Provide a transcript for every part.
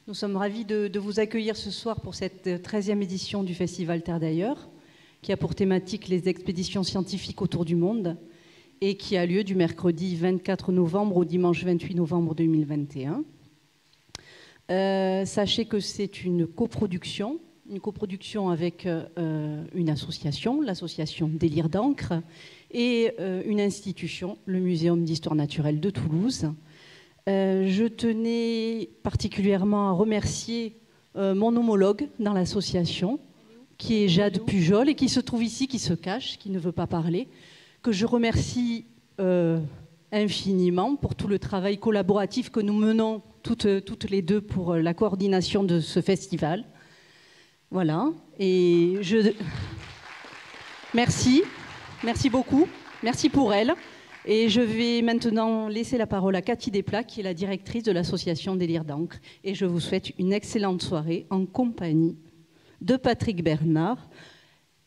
Nous sommes ravis de vous accueillir ce soir pour cette 13e édition du Festival Terre d'ailleurs, qui a pour thématique les expéditions scientifiques autour du monde et qui a lieu du mercredi 24 novembre au dimanche 28 novembre 2021. Sachez que c'est une coproduction avec une association, l'association Délire d'encre, et une institution, le Muséum d'histoire naturelle de Toulouse. Je tenais particulièrement à remercier mon homologue dans l'association, qui est Jade Pujol, et qui se trouve ici, qui se cache, qui ne veut pas parler, que je remercie infiniment pour tout le travail collaboratif que nous menons toutes les deux pour la coordination de ce festival. Voilà, et merci beaucoup, merci pour elle. Et je vais maintenant laisser la parole à Cathy Desplat, qui est la directrice de l'association Délire d'encre. Et je vous souhaite une excellente soirée en compagnie de Patrick Bernard,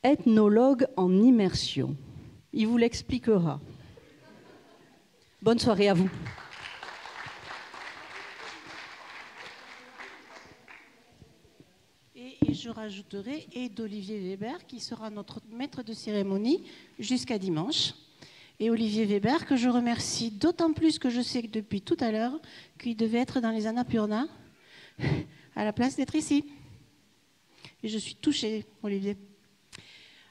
ethnologue en immersion. Il vous l'expliquera. Bonne soirée à vous. Et je rajouterai, et d'Olivier Weber, qui sera notre maître de cérémonie jusqu'à dimanche. Et Olivier Weber, que je remercie d'autant plus que je sais que depuis tout à l'heure qu'il devait être dans les Annapurna à la place d'être ici. Et je suis touchée, Olivier.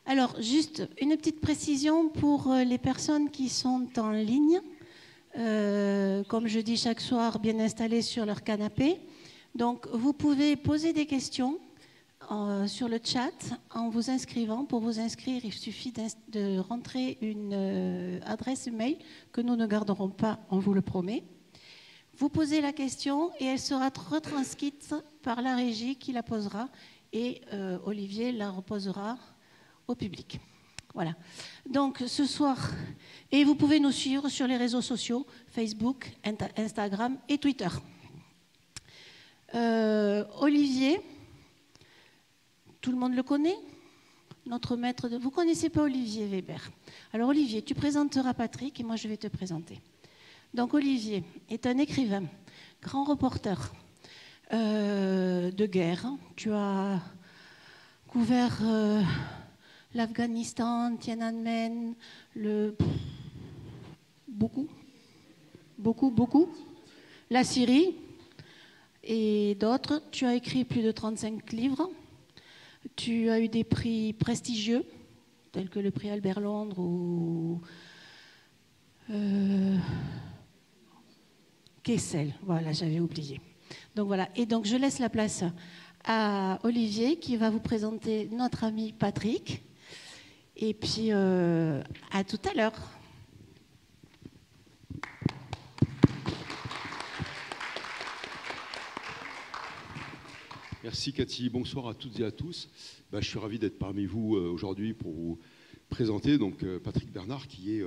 Alors, juste une petite précision pour les personnes qui sont en ligne. Comme je dis chaque soir, bien installées sur leur canapé. Donc, vous pouvez poser des questions sur le chat en vous inscrivant. Pour vous inscrire, il suffit de rentrer une adresse mail que nous ne garderons pas, on vous le promet. Vous posez la question et elle sera retranscrite par la régie qui la posera et Olivier la reposera au public. Voilà. Donc ce soir, et vous pouvez nous suivre sur les réseaux sociaux, Facebook, Instagram et Twitter. Olivier, tout le monde le connaît, notre maître de... Vous ne connaissez pas Olivier Weber. Alors Olivier, tu présenteras Patrick et moi je vais te présenter. Donc Olivier est un écrivain, grand reporter de guerre. Tu as couvert l'Afghanistan, Tiananmen, beaucoup, la Syrie et d'autres. Tu as écrit plus de 35 livres. Tu as eu des prix prestigieux, tels que le prix Albert Londres ou Kessel. Voilà, j'avais oublié. Donc voilà. Et donc je laisse la place à Olivier qui va vous présenter notre ami Patrick. Et puis à tout à l'heure. Merci Cathy, bonsoir à toutes et à tous. Je suis ravi d'être parmi vous aujourd'hui pour vous présenter donc, Patrick Bernard qui est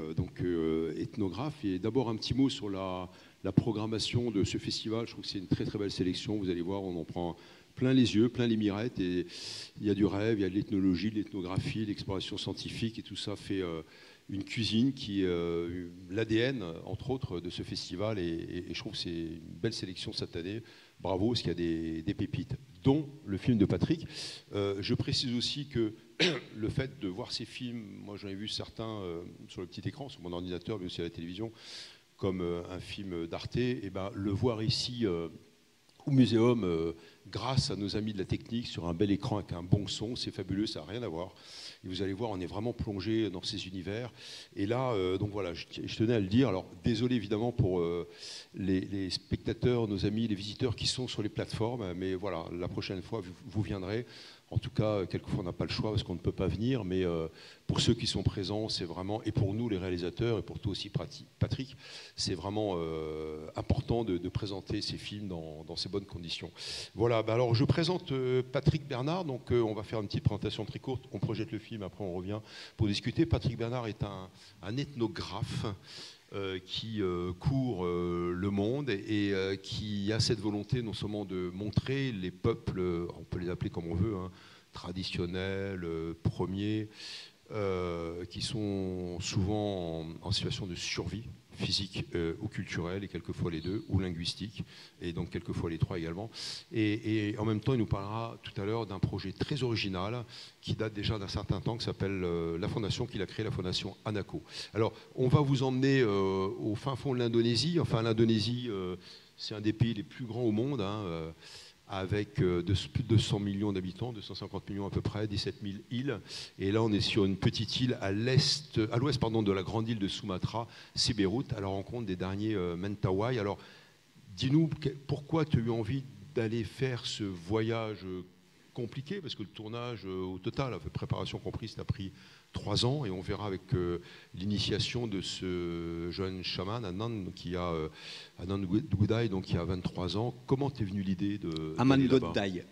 ethnographe. Et d'abord un petit mot sur la programmation de ce festival. Je trouve que c'est une très très belle sélection. Vous allez voir, on en prend plein les yeux, plein les mirettes. Et il y a du rêve, il y a de l'ethnologie, de l'ethnographie, de l'exploration scientifique et tout ça fait une cuisine qui est l'ADN entre autres de ce festival. Et je trouve que c'est une belle sélection cette année. Bravo, parce qu'il y a des pépites, dont le film de Patrick. Je précise aussi que le fait de voir ces films, moi j'en ai vu certains sur le petit écran, sur mon ordinateur, mais aussi à la télévision, comme un film d'Arte, et le voir ici au muséum, grâce à nos amis de la technique, sur un bel écran avec un bon son, c'est fabuleux, ça n'a rien à voir. Et vous allez voir, on est vraiment plongé dans ces univers. Et là, donc voilà, je tenais à le dire. Alors, désolé évidemment pour les spectateurs, nos amis, les visiteurs qui sont sur les plateformes, mais voilà, la prochaine fois, vous viendrez. En tout cas, quelquefois, on n'a pas le choix parce qu'on ne peut pas venir, mais pour ceux qui sont présents, c'est vraiment, et pour nous, les réalisateurs, et pour toi aussi, Patrick, c'est vraiment important de présenter ces films dans ces bonnes conditions. Voilà, alors je présente Patrick Bernard, donc on va faire une petite présentation très courte, on projette le film, après on revient pour discuter. Patrick Bernard est un ethnographe qui court le monde et qui a cette volonté non seulement de montrer les peuples, on peut les appeler comme on veut, hein, traditionnels, premiers, qui sont souvent en situation de survie physique ou culturel, et quelquefois les deux, ou linguistique, et donc quelquefois les trois également. Et en même temps, il nous parlera tout à l'heure d'un projet très original qui date déjà d'un certain temps, qui s'appelle la fondation qu'il a créée, la fondation Anaco. Alors, on va vous emmener au fin fond de l'Indonésie. Enfin, l'Indonésie, c'est un des pays les plus grands au monde, hein, avec plus de 200 millions d'habitants, 250 millions à peu près, 17 000 îles. Et là, on est sur une petite île à l'ouest de la grande île de Sumatra, Siberut, à la rencontre des derniers Mentawai. Alors, dis-nous, pourquoi tu as eu envie d'aller faire ce voyage compliqué? Parce que le tournage, au total, la préparation comprise, ça a pris 3 ans, et on verra avec l'initiation de ce jeune chaman, Anand Gudai, donc qui a 23 ans. Comment t'es venue l'idée de... Aman Gudai.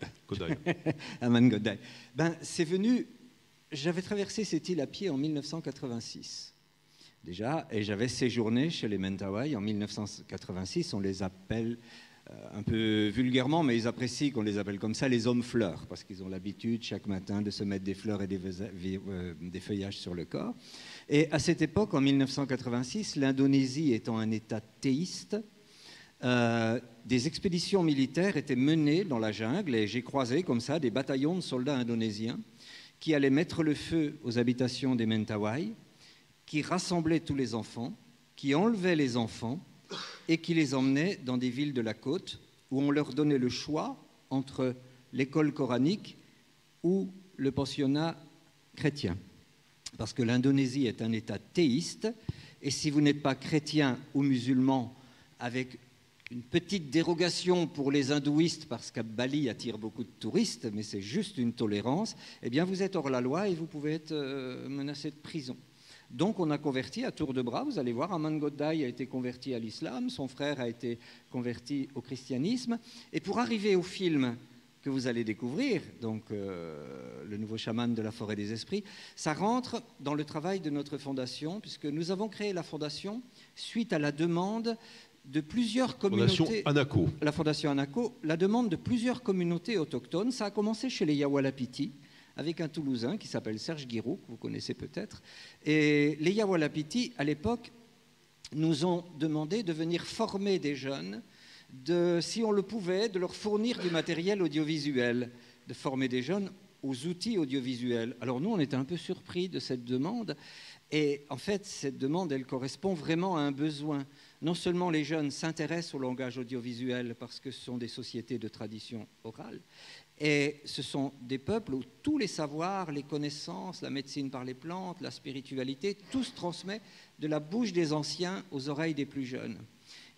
Aman Gudai. Ben, c'est venu... J'avais traversé cette île à pied en 1986, déjà, et j'avais séjourné chez les Mentawai en 1986. On les appelle... un peu vulgairement, mais ils apprécient qu'on les appelle comme ça, les hommes fleurs, parce qu'ils ont l'habitude chaque matin de se mettre des fleurs et des feuillages sur le corps. Et à cette époque, en 1986, l'Indonésie étant un État théiste, des expéditions militaires étaient menées dans la jungle, et j'ai croisé comme ça des bataillons de soldats indonésiens qui allaient mettre le feu aux habitations des Mentawai, qui rassemblaient tous les enfants, qui enlevaient les enfants, et qui les emmenaient dans des villes de la côte où on leur donnait le choix entre l'école coranique ou le pensionnat chrétien. Parce que l'Indonésie est un État théiste, et si vous n'êtes pas chrétien ou musulman, avec une petite dérogation pour les hindouistes, parce qu'à Bali attire beaucoup de touristes, mais c'est juste une tolérance, eh bien vous êtes hors la loi et vous pouvez être menacé de prison. Donc on a converti à tour de bras, vous allez voir, Aman Gudai a été converti à l'islam, son frère a été converti au christianisme, et pour arriver au film que vous allez découvrir, donc le nouveau chaman de la forêt des esprits, ça rentre dans le travail de notre fondation, puisque nous avons créé la fondation suite à la demande de plusieurs communautés... Fondation Anaco. La fondation Anaco, la demande de plusieurs communautés autochtones. Ça a commencé chez les Yawalapiti, avec un Toulousain qui s'appelle Serge Guiraud, que vous connaissez peut-être. Et les Yawalapiti, à l'époque, nous ont demandé de venir former des jeunes, si on le pouvait, de leur fournir du matériel audiovisuel, de former des jeunes aux outils audiovisuels. Alors nous, on était un peu surpris de cette demande. Et en fait, cette demande, elle correspond vraiment à un besoin. Non seulement les jeunes s'intéressent au langage audiovisuel parce que ce sont des sociétés de tradition orale, et ce sont des peuples où tous les savoirs, les connaissances, la médecine par les plantes, la spiritualité, tout se transmet de la bouche des anciens aux oreilles des plus jeunes.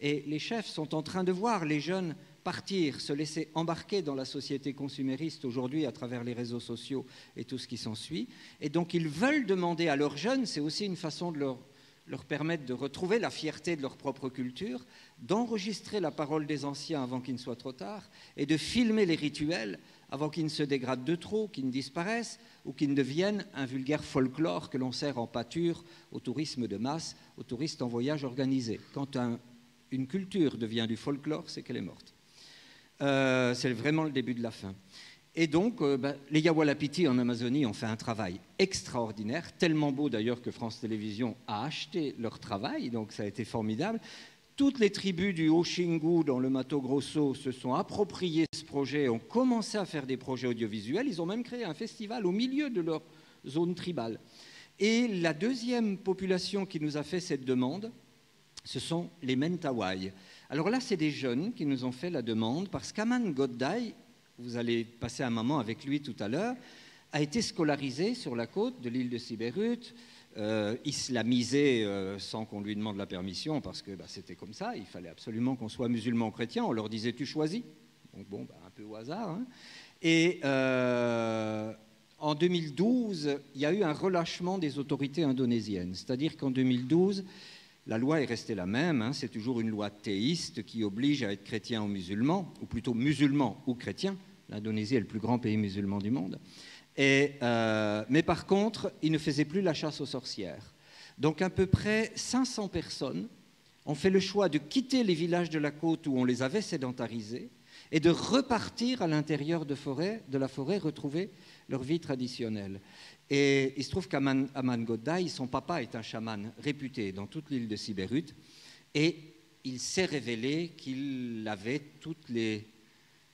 Et les chefs sont en train de voir les jeunes partir, se laisser embarquer dans la société consumériste aujourd'hui à travers les réseaux sociaux et tout ce qui s'ensuit. Et donc ils veulent demander à leurs jeunes, c'est aussi une façon de leur permettre de retrouver la fierté de leur propre culture, d'enregistrer la parole des anciens avant qu'il ne soit trop tard, et de filmer les rituels avant qu'ils ne se dégradent de trop, qu'ils ne disparaissent, ou qu'ils ne deviennent un vulgaire folklore que l'on sert en pâture au tourisme de masse, aux touristes en voyage organisé. Quand une culture devient du folklore, c'est qu'elle est morte. C'est vraiment le début de la fin. Et donc, les Yawalapiti en Amazonie ont fait un travail extraordinaire, tellement beau d'ailleurs que France Télévisions a acheté leur travail, donc ça a été formidable. Toutes les tribus du Haut-Xingu, dans le Mato Grosso, se sont appropriées ce projet, ont commencé à faire des projets audiovisuels. Ils ont même créé un festival au milieu de leur zone tribale. Et la deuxième population qui nous a fait cette demande, ce sont les Mentawai. Alors là, c'est des jeunes qui nous ont fait la demande, parce qu'Aman Gudai, vous allez passer un moment avec lui tout à l'heure, a été scolarisé sur la côte de l'île de Siberut, islamisé sans qu'on lui demande la permission, parce que c'était comme ça, il fallait absolument qu'on soit musulman ou chrétien, on leur disait tu choisis, donc bon, un peu au hasard. Hein. Et en 2012, il y a eu un relâchement des autorités indonésiennes, c'est-à-dire qu'en 2012, la loi est restée la même, hein, c'est toujours une loi théiste qui oblige à être chrétien ou musulman, ou plutôt musulman ou chrétien. L'Indonésie est le plus grand pays musulman du monde. Mais par contre, ils ne faisaient plus la chasse aux sorcières. Donc à peu près 500 personnes ont fait le choix de quitter les villages de la côte où on les avait sédentarisés et de repartir à l'intérieur de la forêt, retrouver leur vie traditionnelle. Et il se trouve qu'Aman Gudai, son papa est un chaman réputé dans toute l'île de Siberut. Et il s'est révélé qu'il avait toutes les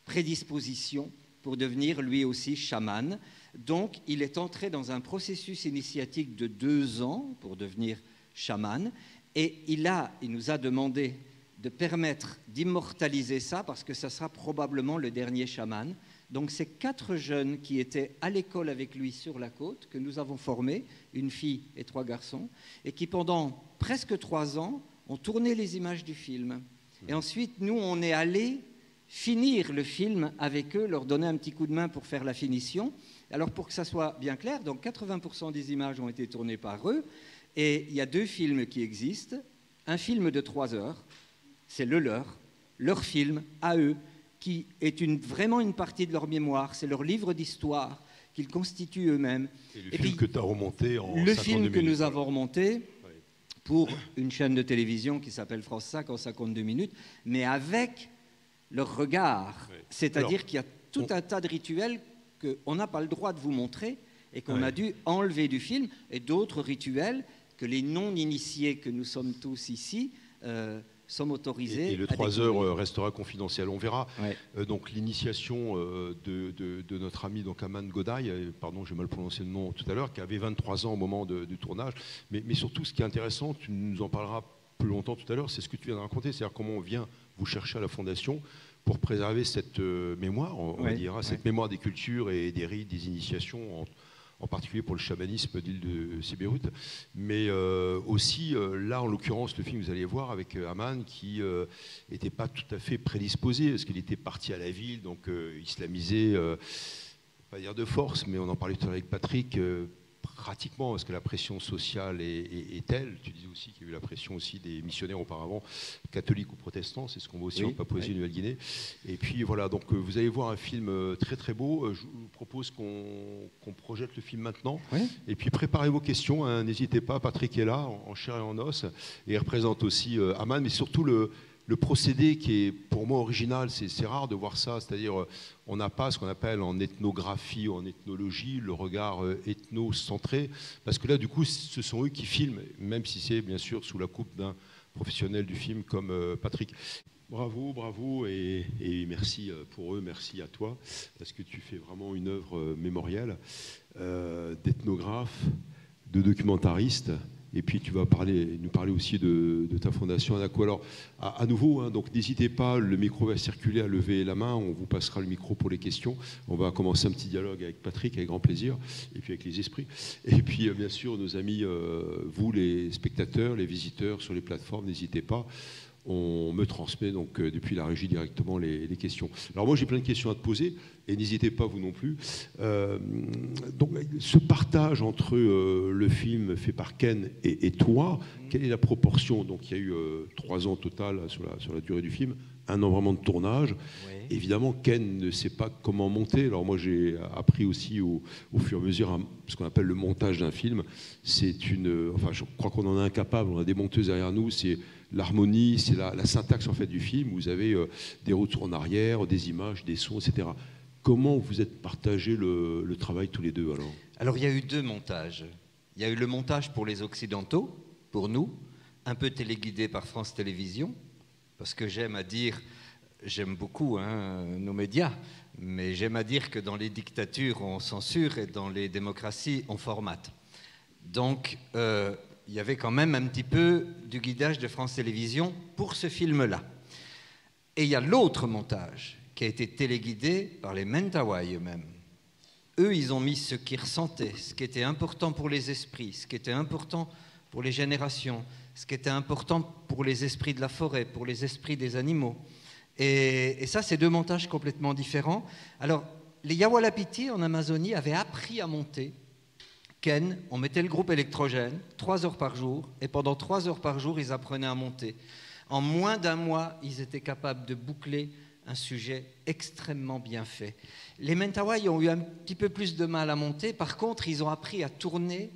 prédispositions pour devenir lui aussi chaman. Donc, il est entré dans un processus initiatique de 2 ans pour devenir chaman. Et il nous a demandé de permettre d'immortaliser ça parce que ça sera probablement le dernier chaman. Donc, c'est 4 jeunes qui étaient à l'école avec lui sur la côte que nous avons formés, une fille et 3 garçons, et qui pendant presque 3 ans ont tourné les images du film. Et ensuite, nous, on est allés finir le film avec eux, leur donner un petit coup de main pour faire la finition. Alors, pour que ça soit bien clair, donc 80% des images ont été tournées par eux, et il y a 2 films qui existent. Un film de 3 heures, c'est leur film à eux, qui est vraiment une partie de leur mémoire, c'est leur livre d'histoire qu'ils constituent eux-mêmes. Et le film que tu as remonté en 52 Le film que minutes. nous avons remonté pour une chaîne de télévision qui s'appelle France 5 en 52 minutes, mais avec leur regard. Ouais. C'est-à-dire qu'il y a tout un tas de rituels qu'on n'a pas le droit de vous montrer et qu'on a dû enlever du film, et d'autres rituels que les non-initiés que nous sommes tous ici sommes autorisés. Et le 3 heures restera confidentiel. On verra donc l'initiation de notre ami donc Aman Godaï, pardon, j'ai mal prononcé le nom tout à l'heure, qui avait 23 ans au moment du tournage. Mais surtout, ce qui est intéressant, tu nous en parleras plus longtemps tout à l'heure, c'est ce que tu viens de raconter, c'est-à-dire comment on vient vous chercher à la Fondation pour préserver cette mémoire, on va dire, cette mémoire des cultures et des rites, des initiations, en particulier pour le chamanisme d'île de Sibérut, mais aussi, là en l'occurrence, le film, vous allez voir, avec Aman, qui n'était pas tout à fait prédisposé, parce qu'il était parti à la ville, donc islamisé, pas dire de force, mais on en parlait tout à l'heure avec Patrick, pratiquement, parce que la pression sociale est telle. Tu disais aussi qu'il y a eu la pression aussi des missionnaires auparavant, catholiques ou protestants, c'est ce qu'on voit aussi en Papouasie-Nouvelle-Guinée. Et puis voilà, donc vous allez voir un film très très beau. Je vous propose qu'on projette le film maintenant. Et puis préparez vos questions, hein, n'hésitez pas, Patrick est là, en chair et en os, et il représente aussi Aman, mais surtout le procédé qui est pour moi original, c'est rare de voir ça, c'est-à-dire on n'a pas ce qu'on appelle en ethnographie ou en ethnologie le regard ethno-centré, parce que là du coup ce sont eux qui filment, même si c'est bien sûr sous la coupe d'un professionnel du film comme Patrick. Bravo, bravo et merci pour eux, merci à toi, parce que tu fais vraiment une œuvre mémorielle d'ethnographe, de documentariste. Et puis tu vas nous parler aussi de ta fondation Anaco. Alors à nouveau, hein, donc n'hésitez pas, le micro va circuler, à lever la main, on vous passera le micro pour les questions. On va commencer un petit dialogue avec Patrick, avec grand plaisir, et puis avec les esprits. Et puis bien sûr, nos amis, vous les spectateurs, les visiteurs sur les plateformes, n'hésitez pas. On me transmet donc depuis la régie directement les questions. Alors moi j'ai plein de questions à te poser et n'hésitez pas vous non plus. Donc ce partage entre le film fait par Ken et toi, quelle est la proportion? Donc il y a eu 3 ans au total sur la durée du film, 1 an vraiment de tournage. Évidemment Ken ne sait pas comment monter. Alors moi j'ai appris aussi au fur et à mesure ce qu'on appelle le montage d'un film. C'est enfin je crois qu'on en est incapable, on a des monteuses derrière nous, c'est l'harmonie, c'est la syntaxe en fait du film. Vous avez des retours en arrière, des images, des sons, etc. Comment vous êtes partagé le travail tous les deux alors? Alors il y a eu 2 montages. Il y a eu le montage pour les Occidentaux, pour nous, un peu téléguidé par France Télévisions, parce que j'aime beaucoup nos médias, mais j'aime à dire que dans les dictatures on censure et dans les démocraties on formate. Donc il y avait quand même un petit peu du guidage de France Télévisions pour ce film-là. Et il y a l'autre montage qui a été téléguidé par les Mentawai eux-mêmes. Eux, ils ont mis ce qu'ils ressentaient, ce qui était important pour les esprits, ce qui était important pour les générations, ce qui était important pour les esprits de la forêt, pour les esprits des animaux. Et ça, c'est 2 montages complètement différents. Alors, les Yawalapiti en Amazonie avaient appris à monter. Ken, on mettait le groupe électrogène 3 heures par jour, et pendant 3 heures par jour, ils apprenaient à monter. En moins d'1 mois, ils étaient capables de boucler un sujet extrêmement bien fait. Les Mentawai ont eu un petit peu plus de mal à monter, par contre, ils ont appris à tourner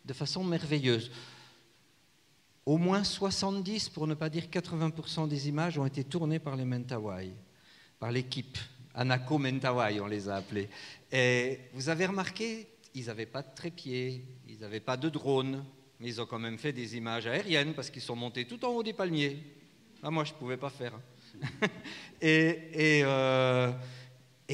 de façon merveilleuse. Au moins 70, pour ne pas dire 80% des images ont été tournées par les Mentawai, par l'équipe. Anaco Mentawai, on les a appelés. Et vous avez remarqué, ils n'avaient pas de trépied, ils n'avaient pas de drone, Mais ils ont quand même fait des images aériennes parce qu'ils sont montés tout en haut des palmiers. Ah, moi, je ne pouvais pas faire. Et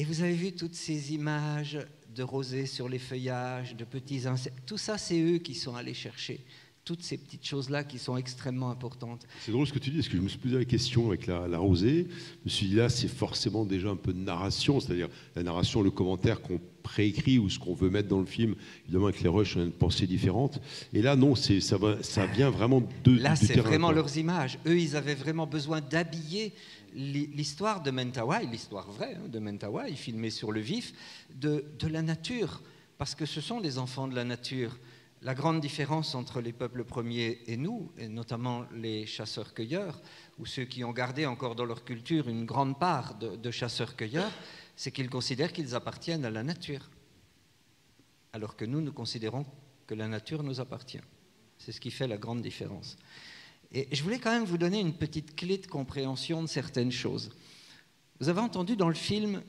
vous avez vu toutes ces images de rosée sur les feuillages, de petits insectes. Tout ça, c'est eux qui sont allés chercher. Toutes ces petites choses-là qui sont extrêmement importantes. C'est drôle ce que tu dis, parce que je me suis posé la question avec la rosée. Je me suis dit, là, c'est forcément déjà un peu de narration, c'est-à-dire la narration, le commentaire qu'on préécrit ou ce qu'on veut mettre dans le film. Évidemment, avec les rushs, on a une pensée différente. Et là, non, ça vient vraiment du là, c'est terrain, vraiment quoi. leurs images. Eux, ils avaient vraiment besoin d'habiller l'histoire de Mentawai, l'histoire vraie de Mentawai, filmée sur le vif, de la nature. Parce que ce sont des enfants de la nature. La grande différence entre les peuples premiers et nous, et notamment les chasseurs-cueilleurs, ou ceux qui ont gardé encore dans leur culture une grande part de chasseurs-cueilleurs, c'est qu'ils considèrent qu'ils appartiennent à la nature, alors que nous considérons que la nature nous appartient. C'est ce qui fait la grande différence. Et je voulais quand même vous donner une petite clé de compréhension de certaines choses. Vous avez entendu dans le film,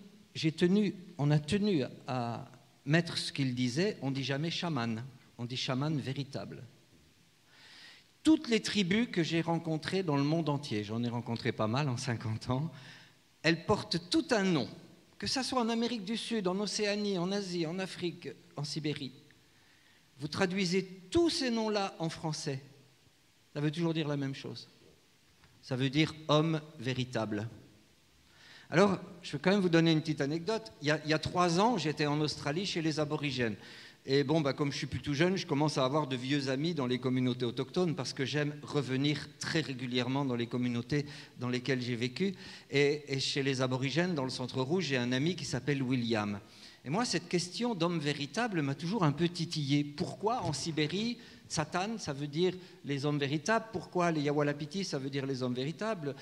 on a tenu à mettre ce qu'il disait, on ne dit jamais chaman. On dit chaman véritable. Toutes les tribus que j'ai rencontrées dans le monde entier, j'en ai rencontré pas mal en 50 ans, elles portent tout un nom, que ce soit en Amérique du Sud, en Océanie, en Asie, en Afrique, en Sibérie. Vous traduisez tous ces noms-là en français, ça veut toujours dire la même chose. Ça veut dire homme véritable. Alors, je vais quand même vous donner une petite anecdote. Il y a 3 ans, j'étais en Australie chez les aborigènes. Et bon, comme je suis plutôt jeune, je commence à avoir de vieux amis dans les communautés autochtones parce que j'aime revenir très régulièrement dans les communautés dans lesquelles j'ai vécu. Et chez les aborigènes, dans le Centre Rouge, j'ai un ami qui s'appelle William. Et moi, cette question d'homme véritable m'a toujours un peu titillé. Pourquoi en Sibérie, Satan, ça veut dire les hommes véritables? Pourquoi les Yawalapiti, ça veut dire les hommes véritables?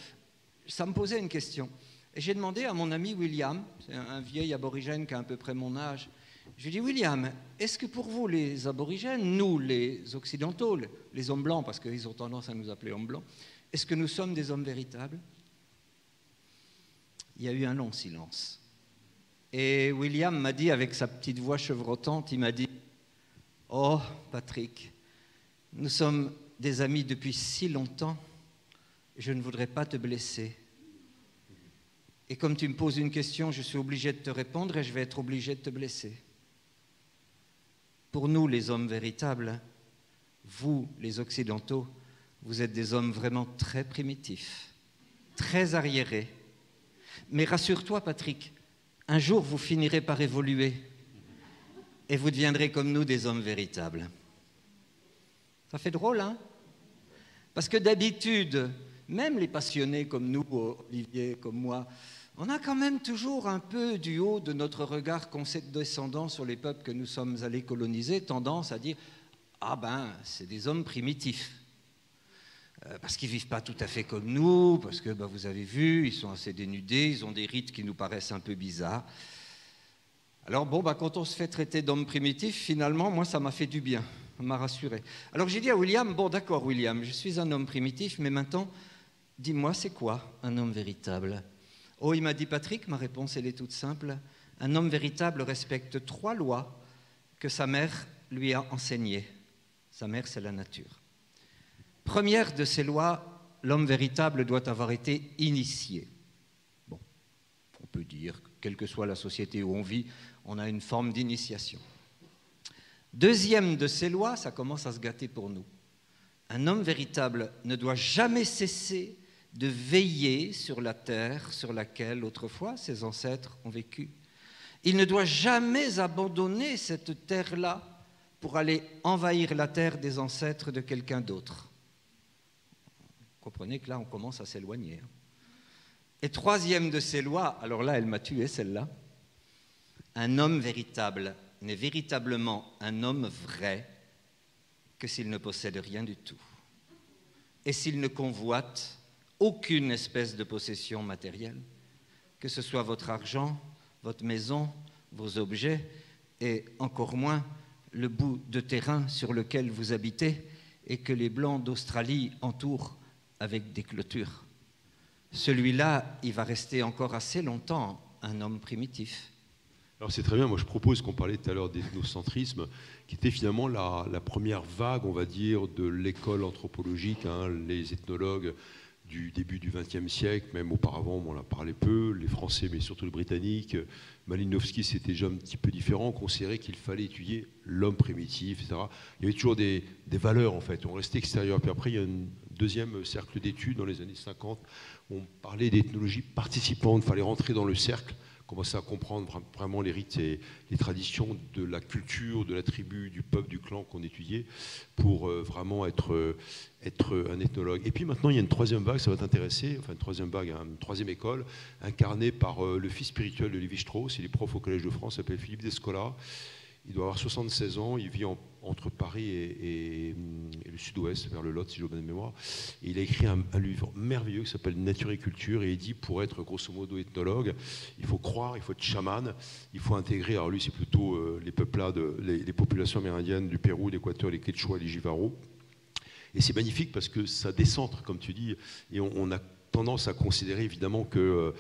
Ça me posait une question. Et j'ai demandé à mon ami William, c'est un vieil aborigène qui a à peu près mon âge, je lui dis, William, est-ce que pour vous, les aborigènes, nous, les occidentaux, les hommes blancs, parce qu'ils ont tendance à nous appeler hommes blancs, est-ce que nous sommes des hommes véritables? Il y a eu un long silence. Et William m'a dit, avec sa petite voix chevrotante, il m'a dit, oh, Patrick, nous sommes des amis depuis si longtemps, je ne voudrais pas te blesser. Et comme tu me poses une question, je suis obligé de te répondre et je vais être obligé de te blesser. Pour nous, les hommes véritables, vous, les Occidentaux, vous êtes des hommes vraiment très primitifs, très arriérés. Mais rassure-toi, Patrick, un jour, vous finirez par évoluer et vous deviendrez comme nous des hommes véritables. Ça fait drôle, hein? Parce que d'habitude, même les passionnés comme nous, Olivier, comme moi, on a quand même toujours un peu, du haut de notre regard condescendant sur les peuples que nous sommes allés coloniser, tendance à dire « Ah ben, c'est des hommes primitifs ». Parce qu'ils ne vivent pas tout à fait comme nous, parce que vous avez vu, ils sont assez dénudés, ils ont des rites qui nous paraissent un peu bizarres. Alors quand on se fait traiter d'homme primitif, finalement, moi, ça m'a fait du bien, ça m'a rassuré. Alors j'ai dit à William, bon d'accord William, je suis un homme primitif, mais maintenant, dis-moi, c'est quoi un homme véritable ? Oh, il m'a dit, Patrick, ma réponse, elle est toute simple. Un homme véritable respecte 3 lois que sa mère lui a enseignées. Sa mère, c'est la nature. Première de ces lois, l'homme véritable doit avoir été initié. Bon, on peut dire, quelle que soit la société où on vit, on a une forme d'initiation. Deuxième de ces lois, ça commence à se gâter pour nous. Un homme véritable ne doit jamais cesser de veiller sur la terre sur laquelle autrefois ses ancêtres ont vécu. Il ne doit jamais abandonner cette terre-là pour aller envahir la terre des ancêtres de quelqu'un d'autre. Vous comprenez que là, on commence à s'éloigner. Et troisième de ces lois, alors là, elle m'a tué celle-là, un homme véritable n'est véritablement un homme vrai que s'il ne possède rien du tout et s'il ne convoite aucune espèce de possession matérielle, que ce soit votre argent, votre maison, vos objets, et encore moins le bout de terrain sur lequel vous habitez et que les Blancs d'Australie entourent avec des clôtures. Celui-là, il va rester encore assez longtemps un homme primitif. Alors c'est très bien, moi je propose qu'on parlait tout à l'heure d'ethnocentrisme, qui était finalement la première vague, on va dire, de l'école anthropologique, hein, les ethnologues du début du XXe siècle, même auparavant, on en parlait peu, les Français, mais surtout les Britanniques. Malinowski, c'était déjà un petit peu différent, on considérait qu'il fallait étudier l'homme primitif, etc. Il y avait toujours des valeurs, en fait, on restait extérieur. Puis après, il y a un deuxième cercle d'études dans les années 50, on parlait d'ethnologie participante, il fallait rentrer dans le cercle, commencer à comprendre vraiment les rites et les traditions de la culture, de la tribu, du peuple, du clan qu'on étudiait pour vraiment être un ethnologue. Et puis maintenant, il y a une troisième vague, ça va t'intéresser, enfin une troisième vague, une troisième école, incarnée par le fils spirituel de Lévi-Strauss. Il est prof au Collège de France, il s'appelle Philippe Descola. Il doit avoir 76 ans, il vit entre Paris et le sud-ouest, vers le Lot, si j'ai bonne mémoire. Et il a écrit un livre merveilleux qui s'appelle Nature et culture, et il dit, pour être grosso modo ethnologue, il faut croire, il faut être chaman, il faut intégrer, alors lui c'est plutôt les peuplades, les populations amérindiennes du Pérou, l'Équateur, les Quechua, les Jivaros. Et c'est magnifique parce que ça décentre, comme tu dis, et on a tendance à considérer évidemment que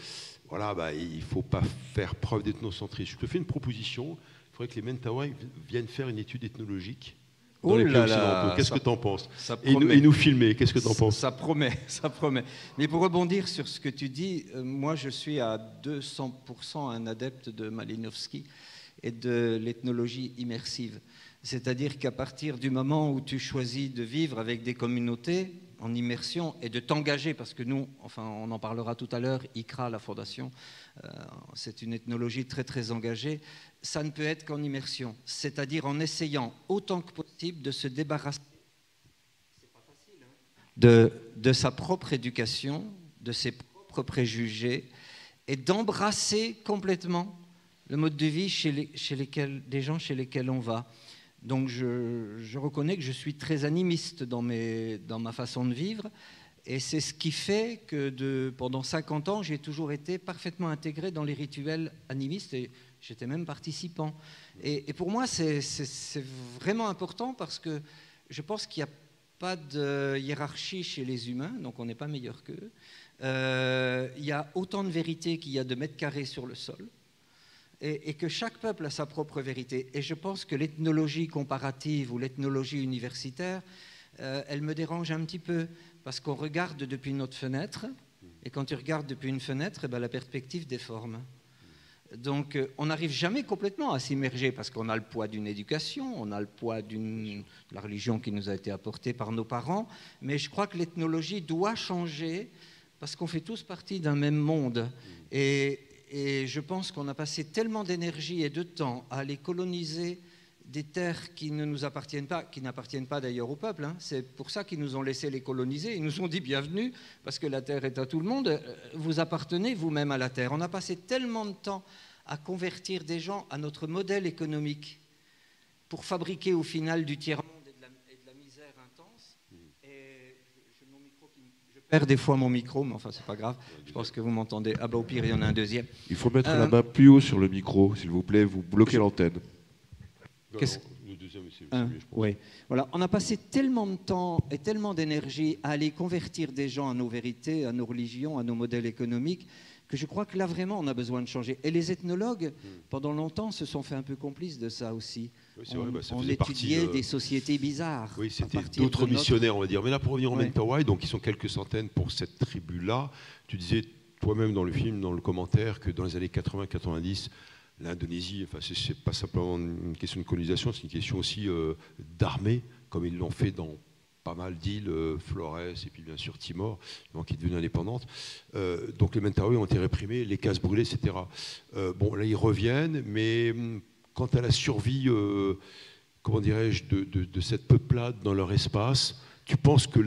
voilà, il ne faut pas faire preuve d'ethnocentrisme. Je te fais une proposition. Il faudrait que les Mentawai viennent faire une étude ethnologique dans les pays occidentaux. Qu'est-ce que tu en penses? Et nous filmer, qu'est-ce que tu en penses? Ça promet, ça promet. Mais pour rebondir sur ce que tu dis, moi je suis à 200% un adepte de Malinowski et de l'ethnologie immersive. C'est-à-dire qu'à partir du moment où tu choisis de vivre avec des communautés en immersion et de t'engager, parce que nous, enfin on en parlera tout à l'heure, ICRA, la fondation, c'est une ethnologie très très engagée, ça ne peut être qu'en immersion, c'est-à-dire en essayant autant que possible de se débarrasser, c'est pas facile, hein, de sa propre éducation, de ses propres préjugés, et d'embrasser complètement le mode de vie des gens chez lesquels on va. Donc je reconnais que je suis très animiste dans ma façon de vivre, et c'est ce qui fait que pendant 50 ans, j'ai toujours été parfaitement intégré dans les rituels animistes, et j'étais même participant. Et pour moi, c'est vraiment important parce que je pense qu'il n'y a pas de hiérarchie chez les humains, donc on n'est pas meilleur qu'eux. Il y a autant de vérité qu'il y a de mètres carrés sur le sol. Et que chaque peuple a sa propre vérité. Et je pense que l'ethnologie comparative ou l'ethnologie universitaire, elle me dérange un petit peu, parce qu'on regarde depuis notre fenêtre, et quand tu regardes depuis une fenêtre, la perspective déforme. Donc on n'arrive jamais complètement à s'immerger, parce qu'on a le poids d'une éducation, on a le poids de la religion qui nous a été apportée par nos parents, mais je crois que l'ethnologie doit changer, parce qu'on fait tous partie d'un même monde. Et je pense qu'on a passé tellement d'énergie et de temps à aller coloniser des terres qui ne nous appartiennent pas, qui n'appartiennent pas d'ailleurs au peuple. Hein. C'est pour ça qu'ils nous ont laissé les coloniser. Ils nous ont dit bienvenue, parce que la terre est à tout le monde. Vous appartenez vous-même à la terre. On a passé tellement de temps à convertir des gens à notre modèle économique pour fabriquer au final du tiers-monde et de la misère intense. Et je perds des fois mon micro, mais enfin c'est pas grave. Je pense que vous m'entendez. Ah bah au pire il y en a un deuxième. Il faut mettre la main plus haut sur le micro, s'il vous plaît. Vous bloquez l'antenne. Le deuxième, c'est mieux, je pense. Oui. Voilà. On a passé tellement de temps et tellement d'énergie à aller convertir des gens à nos vérités, à nos religions, à nos modèles économiques, que je crois que là vraiment on a besoin de changer. Et les ethnologues, pendant longtemps, se sont fait un peu complices de ça aussi. Oui, c'est vrai, on étudiait des sociétés bizarres. Oui, c'était d'autres missionnaires, on va dire. Mais là, pour revenir en Mentawai, donc ils sont quelques centaines pour cette tribu-là. Tu disais toi-même dans le film, dans le commentaire, que dans les années 80-90, l'Indonésie, enfin, c'est pas simplement une question de colonisation, c'est une question aussi d'armée, comme ils l'ont fait dans pas mal d'îles, Flores et puis bien sûr Timor, qui est devenue indépendante. Donc les Mentawai ont été réprimés, les cases brûlées, etc. Bon, là ils reviennent, mais quant à la survie, comment dirais-je, de cette peuplade dans leur espace, tu penses que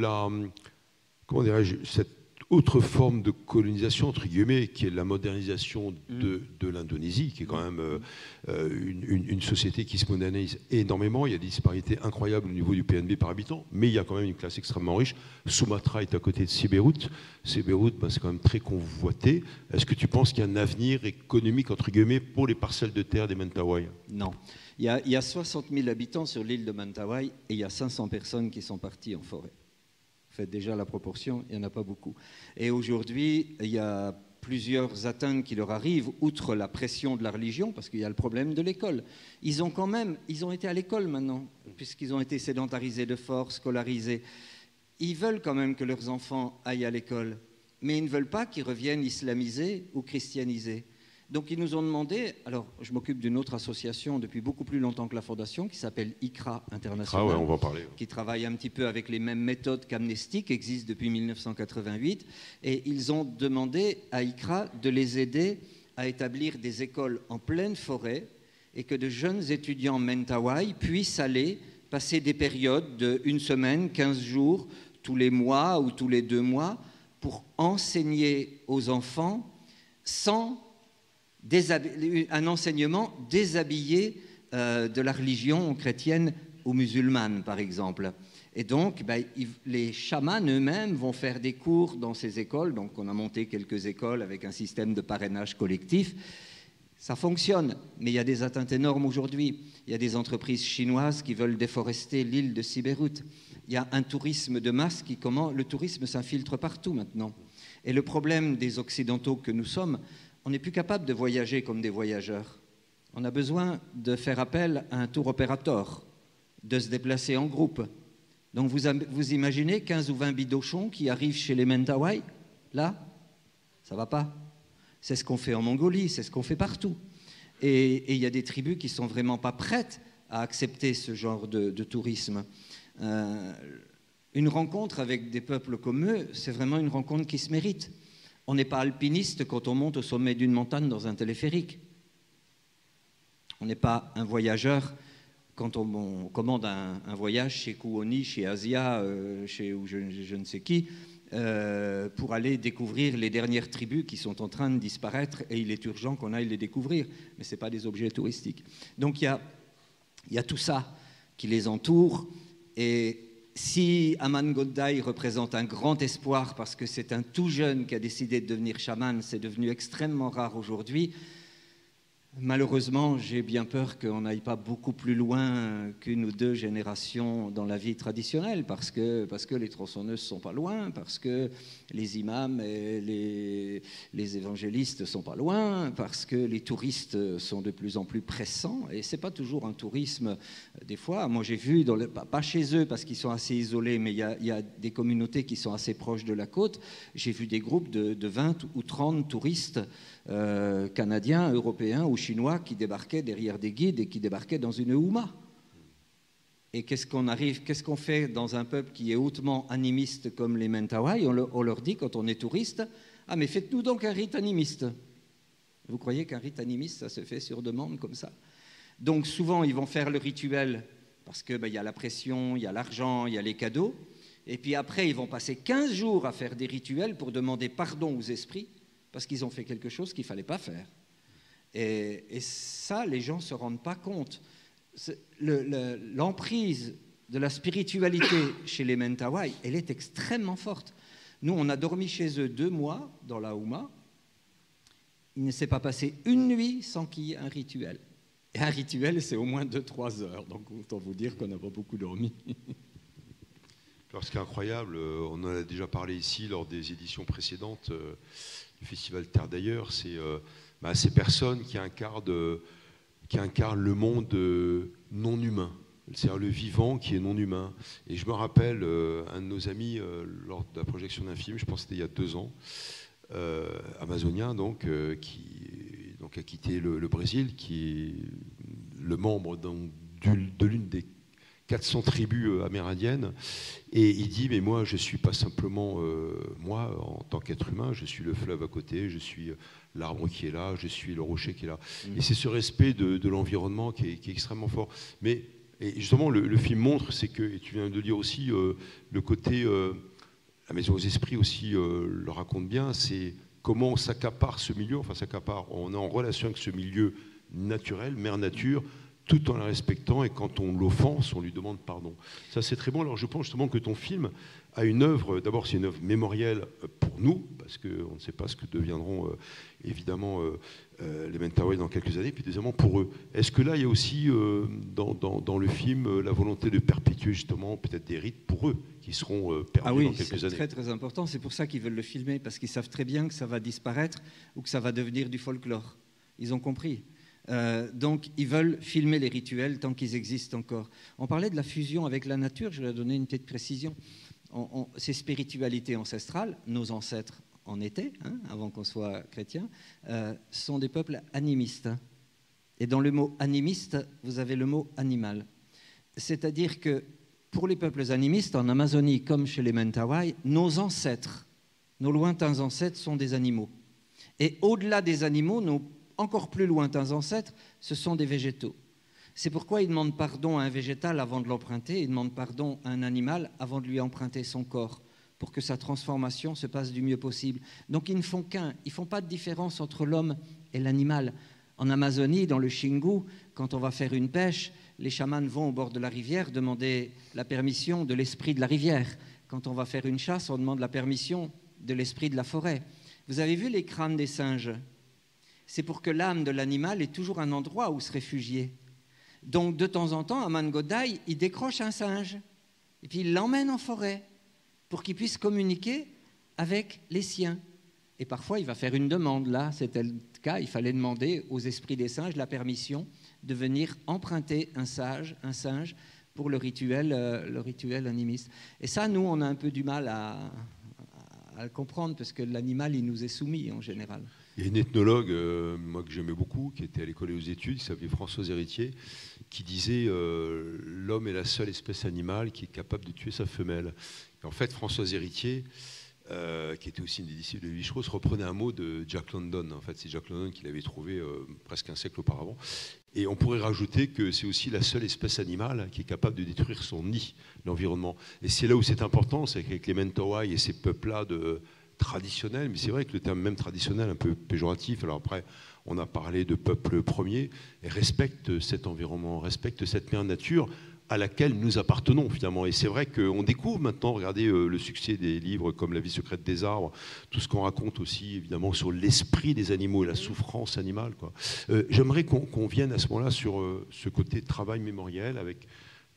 comment dirais-je, cette autre forme de colonisation, entre guillemets, qui est la modernisation de l'Indonésie, qui est quand même une société qui se modernise énormément. Il y a des disparités incroyables au niveau du PNB par habitant, mais il y a quand même une classe extrêmement riche. Sumatra est à côté de Siberut. Siberut, c'est quand même très convoité. Est-ce que tu penses qu'il y a un avenir économique, entre guillemets, pour les parcelles de terre des Mentawai? Non. Il y a 60 000 habitants sur l'île de Mentawai et il y a 500 personnes qui sont parties en forêt. Faites déjà la proportion, il n'y en a pas beaucoup. Et aujourd'hui, il y a plusieurs atteintes qui leur arrivent, outre la pression de la religion, parce qu'il y a le problème de l'école. Ils ont été à l'école maintenant, puisqu'ils ont été sédentarisés de force, scolarisés. Ils veulent quand même que leurs enfants aillent à l'école, mais ils ne veulent pas qu'ils reviennent islamisés ou christianisés. Donc ils nous ont demandé, alors je m'occupe d'une autre association depuis beaucoup plus longtemps que la Fondation, qui s'appelle ICRA International, Ah ouais, on va en parler. qui travaille un petit peu avec les mêmes méthodes qu'Amnesty, qui existent depuis 1988, et ils ont demandé à ICRA de les aider à établir des écoles en pleine forêt et que de jeunes étudiants Mentawai puissent aller passer des périodes de 1 semaine, 15 jours, tous les mois ou tous les 2 mois, pour enseigner aux enfants sans un enseignement déshabillé de la religion chrétienne ou musulmane, par exemple. Et donc, les chamans eux-mêmes vont faire des cours dans ces écoles. Donc, on a monté quelques écoles avec un système de parrainage collectif. Ça fonctionne, mais il y a des atteintes énormes aujourd'hui. Il y a des entreprises chinoises qui veulent déforester l'île de Sibérut. Il y a un tourisme de masse le tourisme s'infiltre partout maintenant. Et le problème des Occidentaux que nous sommes, on n'est plus capable de voyager comme des voyageurs. On a besoin de faire appel à un tour opérateur, de se déplacer en groupe. Donc vous imaginez 15 ou 20 bidochons qui arrivent chez les Mentawai, là, ça ne va pas. C'est ce qu'on fait en Mongolie, c'est ce qu'on fait partout. Et il y a des tribus qui ne sont vraiment pas prêtes à accepter ce genre de tourisme. Une rencontre avec des peuples comme eux, c'est vraiment une rencontre qui se mérite. On n'est pas alpiniste quand on monte au sommet d'une montagne dans un téléphérique. On n'est pas un voyageur quand on commande un voyage chez Kuoni, chez Asia, chez je ne sais qui, pour aller découvrir les dernières tribus qui sont en train de disparaître, et il est urgent qu'on aille les découvrir. Mais ce n'est pas des objets touristiques. Donc il y a tout ça qui les entoure. Et si Aman Gondai représente un grand espoir parce que c'est un tout jeune qui a décidé de devenir chaman, c'est devenu extrêmement rare aujourd'hui. Malheureusement, j'ai bien peur qu'on n'aille pas beaucoup plus loin qu'1 ou 2 générations dans la vie traditionnelle, parce que les tronçonneuses ne sont pas loin, parce que les imams et les évangélistes ne sont pas loin, parce que les touristes sont de plus en plus pressants. Et ce n'est pas toujours un tourisme, des fois. Moi, j'ai vu, pas chez eux, parce qu'ils sont assez isolés, mais il y a des communautés qui sont assez proches de la côte. J'ai vu des groupes de 20 ou 30 touristes canadiens, européens ou chinois qui débarquaient derrière des guides et qui débarquaient dans une houma. Et qu'est-ce qu'on fait dans un peuple qui est hautement animiste comme les Mentawai? On leur dit, quand on est touriste, « Ah, mais faites-nous donc un rite animiste !» Vous croyez qu'un rite animiste, ça se fait sur demande comme ça? Donc souvent, ils vont faire le rituel parce qu'il y a la pression, il y a l'argent, il y a les cadeaux. Et puis après, ils vont passer 15 jours à faire des rituels pour demander pardon aux esprits parce qu'ils ont fait quelque chose qu'il ne fallait pas faire. Et ça, les gens ne se rendent pas compte. L'emprise de la spiritualité chez les Mentawai, elle est extrêmement forte. Nous, on a dormi chez eux 2 mois dans la Houma. Il ne s'est pas passé une nuit sans qu'il y ait un rituel. Et un rituel, c'est au moins 2-3 heures. Donc, autant vous dire qu'on n'a pas beaucoup dormi. Alors, ce qui est incroyable, on en a déjà parlé ici lors des éditions précédentes du Festival Terre d'ailleurs, c'est ces personnes qui incarnent le monde non humain, c'est-à-dire le vivant qui est non humain. Et je me rappelle un de nos amis lors de la projection d'un film, je pense que c'était il y a 2 ans, amazonien qui a quitté le Brésil, qui est le membre de l'une des 400 tribus amérindiennes, et il dit, mais moi je ne suis pas simplement moi en tant qu'être humain, je suis le fleuve à côté, je suis l'arbre qui est là, je suis le rocher qui est là. Et c'est ce respect de l'environnement qui est extrêmement fort. Mais et justement le film montre, c'est que, et tu viens de dire aussi, le côté, la Maison aux Esprits aussi le raconte bien, c'est comment on s'accapare ce milieu, on est en relation avec ce milieu naturel, mère nature, tout en la respectant, et quand on l'offense, on lui demande pardon. Ça, c'est très bon. Alors, je pense justement que ton film a une œuvre, d'abord, c'est une œuvre mémorielle pour nous, parce qu'on ne sait pas ce que deviendront, évidemment, les Mentawai dans quelques années, puis deuxièmement, pour eux. Est-ce que là, il y a aussi, dans le film, la volonté de perpétuer, justement, peut-être des rites pour eux, qui seront perdus dans quelques années? C'est très, très important. C'est pour ça qu'ils veulent le filmer, parce qu'ils savent très bien que ça va disparaître ou que ça va devenir du folklore. Ils ont compris. Donc, ils veulent filmer les rituels tant qu'ils existent encore. On parlait de la fusion avec la nature, je vais donner une petite précision. Ces spiritualités ancestrales, nos ancêtres en étaient, avant qu'on soit chrétien, sont des peuples animistes. Et dans le mot animiste, vous avez le mot animal. C'est-à-dire que pour les peuples animistes, en Amazonie comme chez les Mentawai, nos ancêtres, nos lointains ancêtres sont des animaux. Et au-delà des animaux, nos encore plus lointains ancêtres, ce sont des végétaux. C'est pourquoi ils demandent pardon à un végétal avant de l'emprunter, ils demandent pardon à un animal avant de lui emprunter son corps, pour que sa transformation se passe du mieux possible. Donc ils ne font qu'un, ils ne font pas de différence entre l'homme et l'animal. En Amazonie, dans le Xingu, quand on va faire une pêche, les chamans vont au bord de la rivière demander la permission de l'esprit de la rivière. Quand on va faire une chasse, on demande la permission de l'esprit de la forêt. Vous avez vu les crânes des singes? C'est pour que l'âme de l'animal ait toujours un endroit où se réfugier. Donc, de temps en temps, Aman Godai, il décroche un singe et puis il l'emmène en forêt pour qu'il puisse communiquer avec les siens. Et parfois, il va faire une demande. Là, c'était le cas, il fallait demander aux esprits des singes la permission de venir emprunter un singe pour le rituel animiste. Et ça, nous, on a un peu du mal à le comprendre parce que l'animal, il nous est soumis en général. Il y a une ethnologue, moi que j'aimais beaucoup, qui était à l'école et aux études, qui s'appelait Françoise Héritier, qui disait l'homme est la seule espèce animale qui est capable de tuer sa femelle. Et en fait, Françoise Héritier, qui était aussi une des disciples de Lévi-Strauss, reprenait un mot de Jack London. En fait, c'est Jack London qui l'avait trouvé presque un siècle auparavant. Et on pourrait rajouter que c'est aussi la seule espèce animale qui est capable de détruire son nid, l'environnement. Et c'est là où c'est important, c'est qu'avec les Mentawai et ces peuples-là traditionnels, mais c'est vrai que le terme même traditionnel, un peu péjoratif, alors après, on a parlé de peuples premiers, et respectent cet environnement, respectent cette mère nature à laquelle nous appartenons finalement. Et c'est vrai qu'on découvre maintenant, regardez le succès des livres comme La vie secrète des arbres, tout ce qu'on raconte aussi évidemment sur l'esprit des animaux et la souffrance animale, quoi. J'aimerais qu'on vienne à ce moment-là sur ce côté travail mémoriel avec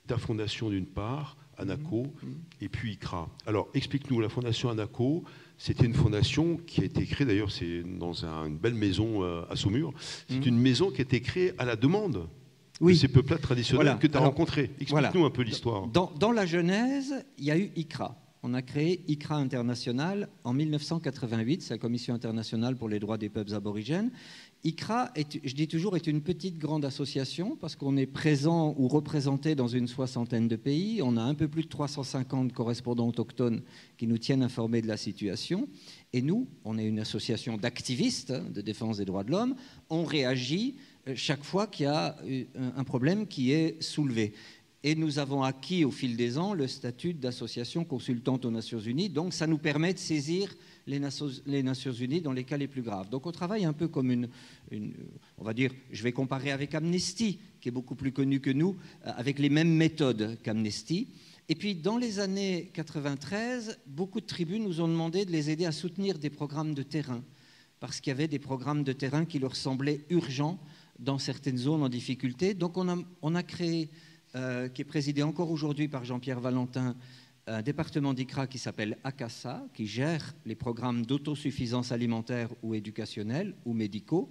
ta fondation d'une part, Anaco, et puis ICRA. Alors explique-nous, la fondation Anaco, c'était une fondation qui a été créée, d'ailleurs c'est dans une belle maison à Saumur, c'est une maison qui a été créée à la demande de ces peuples-là traditionnels que tu as rencontrés. Explique-nous un peu l'histoire. Dans la Genèse, il y a eu ICRA. On a créé ICRA International en 1988, c'est la Commission internationale pour les droits des peuples aborigènes. ICRA, je dis toujours, est une petite grande association parce qu'on est présent ou représenté dans une soixantaine de pays. On a un peu plus de 350 correspondants autochtones qui nous tiennent informés de la situation. Et nous, on est une association d'activistes de défense des droits de l'homme. On réagit chaque fois qu'il y a un problème qui est soulevé. Et nous avons acquis au fil des ans le statut d'association consultante aux Nations Unies. Donc ça nous permet de saisir les Nations Unies dans les cas les plus graves. Donc on travaille un peu comme on va dire, je vais comparer avec Amnesty, qui est beaucoup plus connu que nous, avec les mêmes méthodes qu'Amnesty. Et puis dans les années 93, beaucoup de tribus nous ont demandé de les aider à soutenir des programmes de terrain, parce qu'il y avait des programmes de terrain qui leur semblaient urgents dans certaines zones en difficulté. Donc on a créé, qui est présidé encore aujourd'hui par Jean-Pierre Valentin, un département d'ICRA qui s'appelle ACASA, qui gère les programmes d'autosuffisance alimentaire ou éducationnels ou médicaux.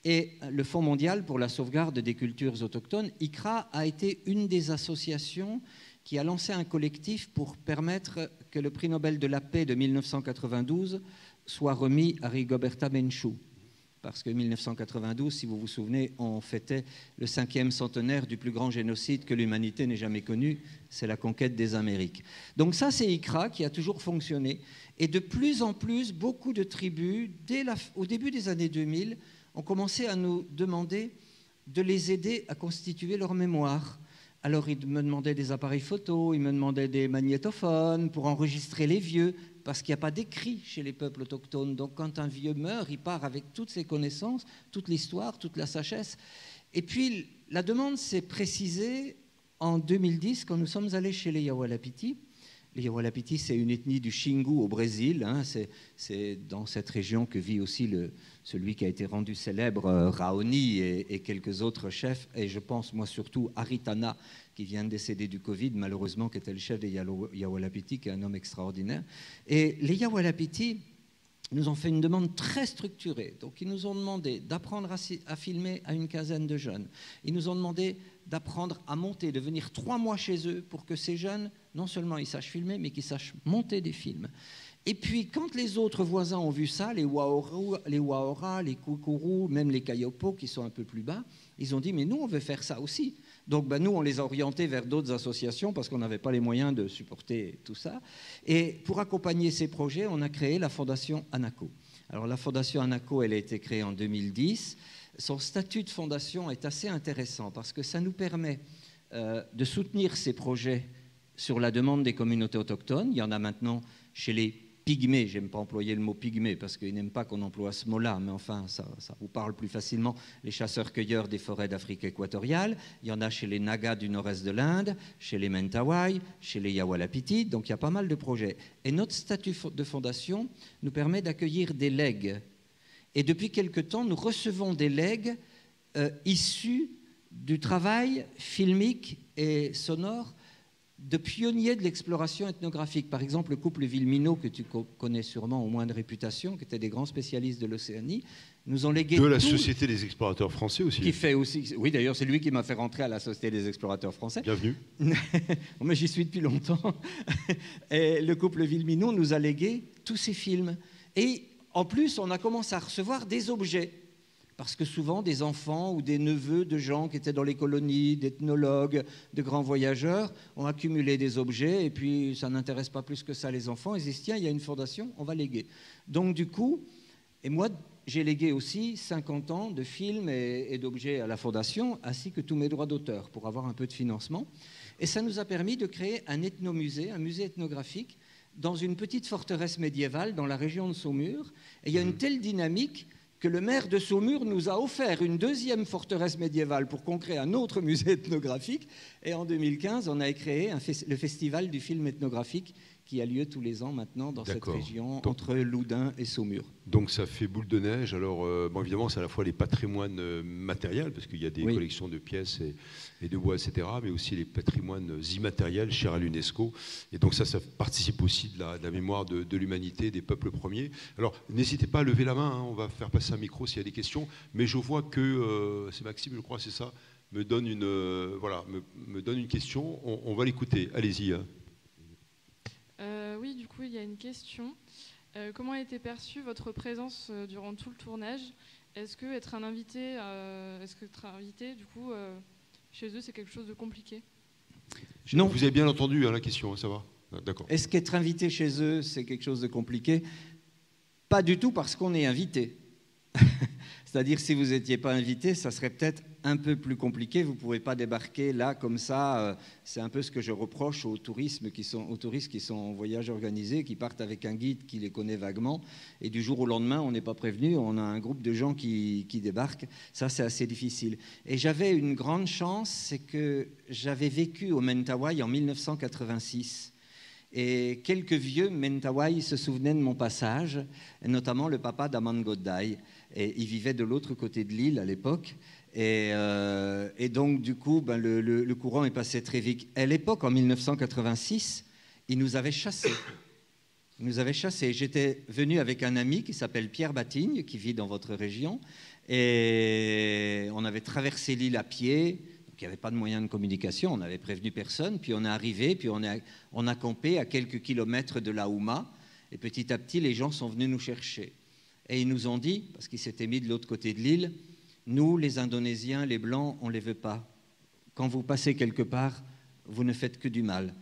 Et le Fonds mondial pour la sauvegarde des cultures autochtones, ICRA, a été une des associations qui a lancé un collectif pour permettre que le prix Nobel de la paix de 1992 soit remis à Rigoberta Menchú. Parce que 1992, si vous vous souvenez, on fêtait le 5e centenaire du plus grand génocide que l'humanité n'ait jamais connu, c'est la conquête des Amériques. Donc ça, c'est ICRA qui a toujours fonctionné. Et de plus en plus, beaucoup de tribus, au début des années 2000, ont commencé à nous demander de les aider à constituer leur mémoire. Alors, ils me demandaient des appareils photo, ils me demandaient des magnétophones pour enregistrer les vieux, parce qu'il n'y a pas d'écrit chez les peuples autochtones. Donc, quand un vieux meurt, il part avec toutes ses connaissances, toute l'histoire, toute la sagesse. Et puis, la demande s'est précisée en 2010 quand nous sommes allés chez les Yawalapiti. Les Yawalapiti, c'est une ethnie du Xingu au Brésil. Hein. C'est dans cette région que vit aussi celui qui a été rendu célèbre, Raoni, et quelques autres chefs. Et je pense, moi, surtout, Haritana, qui vient de décéder du Covid, malheureusement, qui était le chef des Yawalapiti, qui est un homme extraordinaire. Et les Yawalapiti nous ont fait une demande très structurée. Donc, ils nous ont demandé d'apprendre à filmer à une quinzaine de jeunes. Ils nous ont demandé d'apprendre à monter, de venir 3 mois chez eux pour que ces jeunes, non seulement ils sachent filmer, mais qu'ils sachent monter des films. Et puis, quand les autres voisins ont vu ça, les Waora, les Kukuru, même les Kayopo, qui sont un peu plus bas, ils ont dit, mais nous, on veut faire ça aussi. Donc, nous, on les a orientés vers d'autres associations parce qu'on n'avait pas les moyens de supporter tout ça. Et pour accompagner ces projets, on a créé la Fondation Anaco. Alors, la Fondation Anaco, elle a été créée en 2010. Son statut de fondation est assez intéressant parce que ça nous permet de soutenir ces projets sur la demande des communautés autochtones. Il y en a maintenant chez les pygmées, j'aime pas employer le mot pygmée parce qu'ils n'aiment pas qu'on emploie ce mot-là, mais enfin, ça vous parle plus facilement, les chasseurs-cueilleurs des forêts d'Afrique équatoriale. Il y en a chez les Nagas du nord-est de l'Inde, chez les Mentawai, chez les Yawalapiti, donc il y a pas mal de projets. Et notre statut de fondation nous permet d'accueillir des legs. Et depuis quelque temps, nous recevons des legs issus du travail filmique et sonore de pionniers de l'exploration ethnographique. Par exemple, le couple Villeminot, que tu connais sûrement au moins de réputation, qui étaient des grands spécialistes de l'Océanie, nous ont légué... De la Société des explorateurs français aussi. Qui fait aussi... Oui, d'ailleurs, c'est lui qui m'a fait rentrer à la Société des explorateurs français. Bienvenue. Mais j'y suis depuis longtemps. Et le couple Villeminot nous a légué tous ces films. Et en plus, on a commencé à recevoir des objets. Parce que souvent, des enfants ou des neveux de gens qui étaient dans les colonies, d'ethnologues, de grands voyageurs, ont accumulé des objets, et puis ça n'intéresse pas plus que ça les enfants. Ils disent, tiens, il y a une fondation, on va léguer. Donc du coup, et moi, j'ai légué aussi 50 ans de films et d'objets à la fondation, ainsi que tous mes droits d'auteur, pour avoir un peu de financement. Et ça nous a permis de créer un ethnomusée, un musée ethnographique, dans une petite forteresse médiévale dans la région de Saumur. Et il y a une telle dynamique que le maire de Saumur nous a offert une deuxième forteresse médiévale pour qu'on crée un autre musée ethnographique. Et en 2015, on a créé le festival du film ethnographique qui a lieu tous les ans maintenant dans cette région, entre Loudun et Saumur. Donc ça fait boule de neige. Alors, bon, évidemment, c'est à la fois les patrimoines matériels, parce qu'il y a des collections de pièces et de bois, etc., mais aussi les patrimoines immatériels chers à l'UNESCO. Et donc ça participe aussi de la mémoire de l'humanité, des peuples premiers. Alors, n'hésitez pas à lever la main, hein, on va faire passer un micro s'il y a des questions. Mais je vois que, c'est Maxime, je crois, c'est ça, me donne une question. On va l'écouter. Allez-y. Hein. Oui, du coup, il y a une question. Comment a été perçue votre présence durant tout le tournage? Est-ce que être invité, du coup, chez eux, c'est quelque chose de compliqué? Non. Vous avez bien entendu hein, la question, hein, ça va? D'accord. Est-ce qu'être invité chez eux, c'est quelque chose de compliqué? Pas du tout, parce qu'on est invité. C'est-à-dire, si vous n'étiez pas invité, ça serait peut-être un peu plus compliqué. Vous ne pouvez pas débarquer là, comme ça. C'est un peu ce que je reproche aux touristes qui sont en voyage organisé, qui partent avec un guide qui les connaît vaguement. Et du jour au lendemain, on n'est pas prévenu. On a un groupe de gens qui débarquent. Ça, c'est assez difficile. Et j'avais une grande chance, c'est que j'avais vécu au Mentawai en 1986. Et quelques vieux Mentawai se souvenaient de mon passage, et notamment le papa d'Aman Godai. Et il vivait de l'autre côté de l'île à l'époque. Et donc, du coup, le courant est passé très vite. À l'époque, en 1986, ils nous avaient chassés. J'étais venu avec un ami qui s'appelle Pierre Batigne, qui vit dans votre région. Et on avait traversé l'île à pied. Donc, il n'y avait pas de moyens de communication. On n'avait prévenu personne. Puis on est arrivé, puis on a campé à quelques kilomètres de la Houma. Et petit à petit, les gens sont venus nous chercher. Et ils nous ont dit, parce qu'ils s'étaient mis de l'autre côté de l'île, nous, les Indonésiens, les Blancs, on ne les veut pas. Quand vous passez quelque part, vous ne faites que du mal.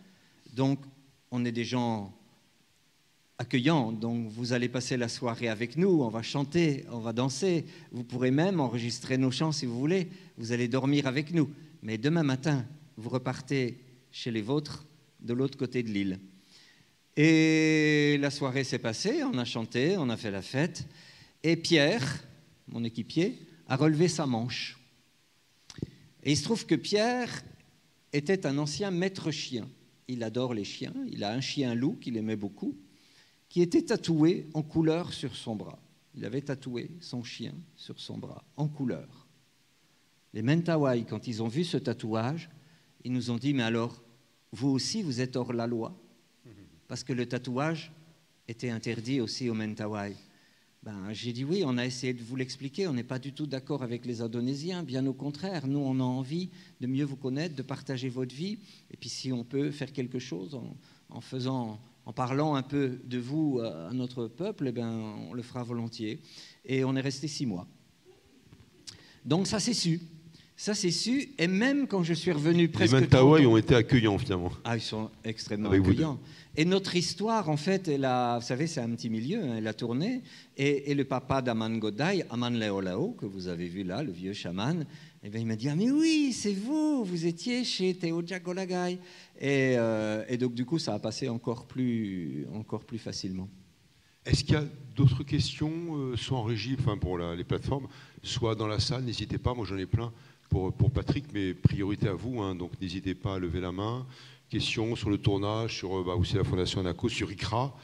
Donc, on est des gens accueillants, donc vous allez passer la soirée avec nous, on va chanter, on va danser. Vous pourrez même enregistrer nos chants si vous voulez. Vous allez dormir avec nous. Mais demain matin, vous repartez chez les vôtres de l'autre côté de l'île. Et la soirée s'est passée, on a chanté, on a fait la fête. Et Pierre, mon équipier, a relevé sa manche. Et il se trouve que Pierre était un ancien maître chien. Il adore les chiens. Il a un chien loup qu'il aimait beaucoup, qui était tatoué en couleur sur son bras. Il avait tatoué son chien sur son bras, en couleur. Les Mentawai, quand ils ont vu ce tatouage, ils nous ont dit, mais alors, vous aussi, vous êtes hors la loi? Parce que le tatouage était interdit aussi aux Mentawai. J'ai dit oui, on a essayé de vous l'expliquer, on n'est pas du tout d'accord avec les Indonésiens, bien au contraire, nous on a envie de mieux vous connaître, de partager votre vie, et puis si on peut faire quelque chose en parlant un peu de vous à notre peuple, on le fera volontiers. Et on est resté 6 mois. Donc ça c'est su. Ça, c'est su, et même quand je suis revenu presque... Les Mentawai ont été accueillants, finalement. Ah, ils sont extrêmement accueillants. Et notre histoire, en fait, vous savez, c'est un petit milieu, hein, elle a tourné, et le papa d'Aman Godai, Aman Leolao, que vous avez vu là, le vieux chaman, il m'a dit, ah mais oui, c'est vous, vous étiez chez Teoja Golagai. Et donc, du coup, ça a passé encore plus facilement. Est-ce qu'il y a d'autres questions, soit en régie, pour les plateformes, soit dans la salle? N'hésitez pas, moi j'en ai plein. Pour Patrick, mais priorité à vous, hein, donc n'hésitez pas à lever la main. Questions sur le tournage, sur aussi la Fondation Anaco, sur ICRA.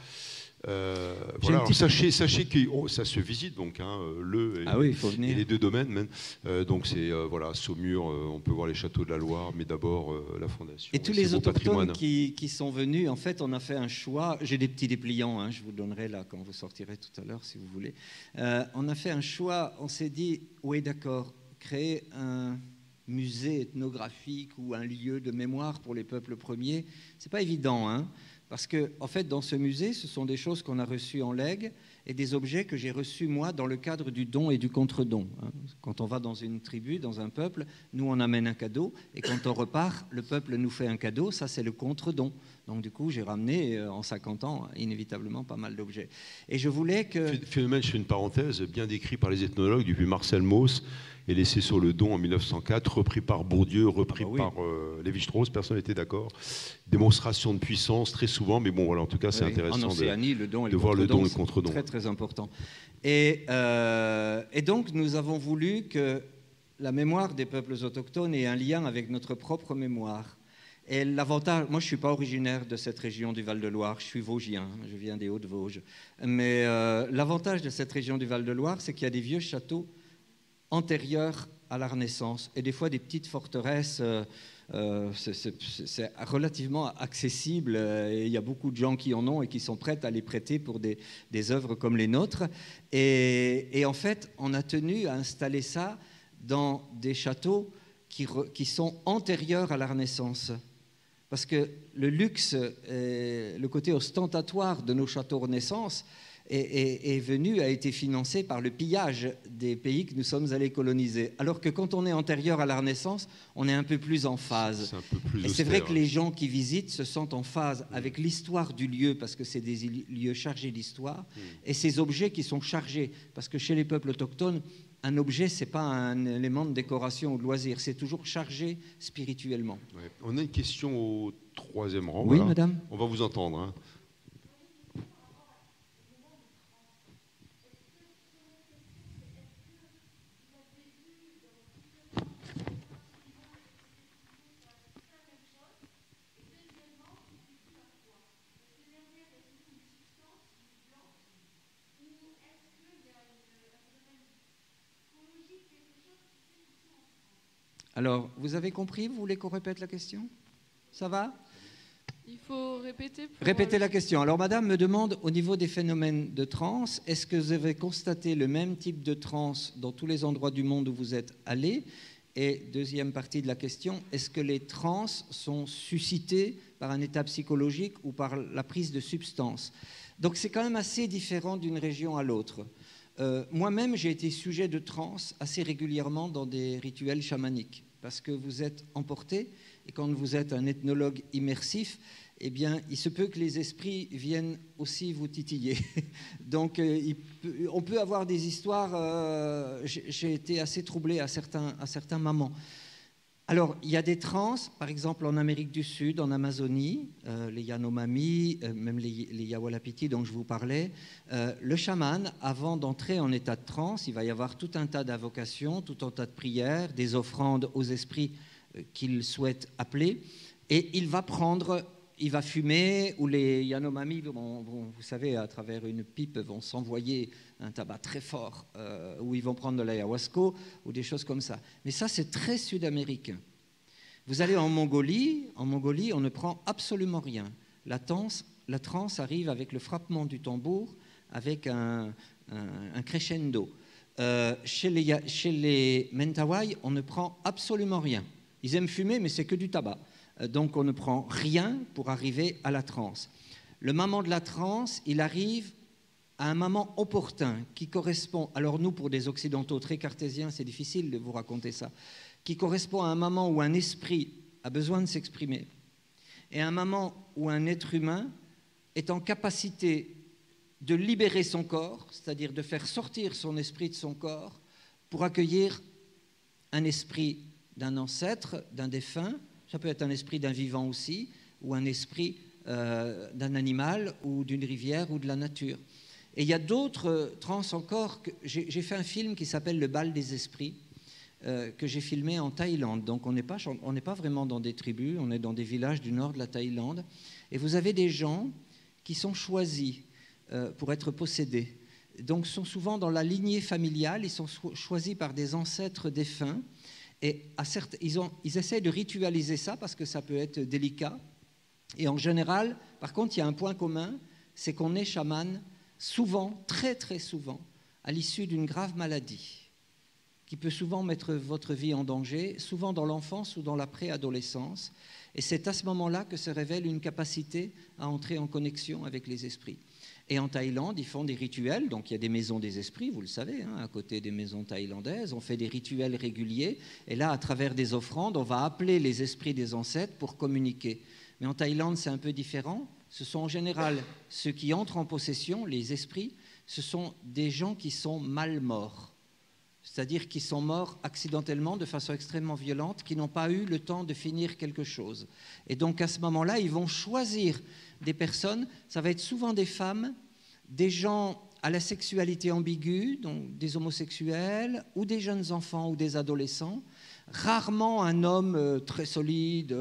Voilà. Alors, sachez que ça se visite, donc, hein, il faut venir. Et les 2 domaines. Même. Donc c'est Saumur, on peut voir les châteaux de la Loire, mais d'abord la Fondation. Et tous les autochtones qui sont venus, en fait, on a fait un choix. J'ai des petits dépliants, hein, je vous donnerai là quand vous sortirez tout à l'heure, si vous voulez. On a fait un choix, on s'est dit, oui d'accord, créer un musée ethnographique ou un lieu de mémoire pour les peuples premiers, c'est pas évident, hein, parce que en fait dans ce musée, ce sont des choses qu'on a reçues en legs et des objets que j'ai reçus moi dans le cadre du don et du contre-don. Hein. Quand on va dans une tribu, dans un peuple, nous on amène un cadeau et quand on repart, le peuple nous fait un cadeau, ça c'est le contre-don. Donc du coup, j'ai ramené en 50 ans inévitablement pas mal d'objets. Et je voulais que... Phénomène, je fais une parenthèse, bien décrit par les ethnologues depuis Marcel Mauss et laissé sur le don en 1904, repris par Bourdieu, repris par Lévi-Strauss, personne n'était d'accord. Démonstration de puissance très souvent, mais bon voilà, en tout cas c'est intéressant en Océanie, le don et de voir le don et le contre-don. Très très important. Et donc nous avons voulu que la mémoire des peuples autochtones ait un lien avec notre propre mémoire. Et l'avantage, moi je ne suis pas originaire de cette région du Val-de-Loire, je suis vosgien, je viens des Hauts-de-Vosges. Mais l'avantage de cette région du Val-de-Loire, c'est qu'il y a des vieux châteaux antérieurs à la Renaissance et des fois des petites forteresses, c'est relativement accessible et il y a beaucoup de gens qui en ont et qui sont prêts à les prêter pour des œuvres comme les nôtres. Et en fait, on a tenu à installer ça dans des châteaux qui sont antérieurs à la Renaissance. Parce que le luxe, le côté ostentatoire de nos châteaux Renaissance a été financé par le pillage des pays que nous sommes allés coloniser. Alors que quand on est antérieur à la Renaissance, on est un peu plus en phase. C'est un peu plus et c'est vrai que les gens qui visitent se sentent en phase avec l'histoire du lieu, parce que c'est des lieux chargés d'histoire, et ces objets qui sont chargés, parce que chez les peuples autochtones, un objet, ce n'est pas un élément de décoration ou de loisir, c'est toujours chargé spirituellement. Ouais. On a une question au 3e rang. Oui, voilà. madame. On va vous entendre. Hein. Alors, vous avez compris? Vous voulez qu'on répète la question? Ça va? Il faut répéter. Répétez la question. Alors, madame me demande, au niveau des phénomènes de transe, est-ce que vous avez constaté le même type de transe dans tous les endroits du monde où vous êtes allés? Et deuxième partie de la question, est-ce que les transes sont suscitées par un état psychologique ou par la prise de substances? Donc, c'est quand même assez différent d'une région à l'autre. Moi-même, j'ai été sujet de transe assez régulièrement dans des rituels chamaniques, parce que vous êtes emporté, et quand vous êtes un ethnologue immersif, eh bien, il se peut que les esprits viennent aussi vous titiller. Donc, on peut avoir des histoires... j'ai été assez troublé à certains moments. Alors, il y a des trans, par exemple en Amérique du Sud, en Amazonie, les Yanomami, même les Yawalapiti dont je vous parlais. Le chaman, avant d'entrer en état de transe, il va y avoir tout un tas d'invocations, tout un tas de prières, des offrandes aux esprits qu'il souhaite appeler. Et il va fumer, ou les Yanomami, vous savez, à travers une pipe, vont s'envoyer un tabac très fort, ou ils vont prendre de l'ayahuasca, ou des choses comme ça. Mais ça, c'est très sud-américain. Vous allez en Mongolie, on ne prend absolument rien. La transe arrive avec le frappement du tambour, avec un crescendo. Chez les Mentawai, on ne prend absolument rien. Ils aiment fumer, mais c'est que du tabac. Donc on ne prend rien pour arriver à la transe. Le moment de la transe, il arrive à un moment opportun qui correspond, alors nous pour des occidentaux très cartésiens, c'est difficile de vous raconter ça, qui correspond à un moment où un esprit a besoin de s'exprimer et à un moment où un être humain est en capacité de libérer son corps, c'est-à-dire de faire sortir son esprit de son corps pour accueillir un esprit d'un ancêtre, d'un défunt. Ça peut être un esprit d'un vivant aussi, ou un esprit d'un animal, ou d'une rivière, ou de la nature. Et il y a d'autres trans encore. J'ai fait un film qui s'appelle Le bal des esprits, que j'ai filmé en Thaïlande. Donc on n'est pas vraiment dans des tribus, on est dans des villages du nord de la Thaïlande. Et vous avez des gens qui sont choisis pour être possédés. Donc sont souvent dans la lignée familiale, ils sont choisis par des ancêtres défunts. Et ils essaient de ritualiser ça parce que ça peut être délicat. Et en général, par contre, il y a un point commun, c'est qu'on est chaman souvent, très très souvent, à l'issue d'une grave maladie qui peut souvent mettre votre vie en danger, souvent dans l'enfance ou dans la préadolescence. Et c'est à ce moment-là que se révèle une capacité à entrer en connexion avec les esprits. Et en Thaïlande, ils font des rituels, donc il y a des maisons des esprits, vous le savez, à côté des maisons thaïlandaises, on fait des rituels réguliers, et là, à travers des offrandes, on va appeler les esprits des ancêtres pour communiquer. Mais en Thaïlande, c'est un peu différent, ce sont en général ceux qui entrent en possession, les esprits, ce sont des gens qui sont mal morts, c'est-à-dire qui sont morts accidentellement, de façon extrêmement violente, qui n'ont pas eu le temps de finir quelque chose. Et donc à ce moment-là, ils vont choisir des personnes, ça va être souvent des femmes, des gens à la sexualité ambiguë, donc des homosexuels, ou des jeunes enfants ou des adolescents, rarement un homme très solide,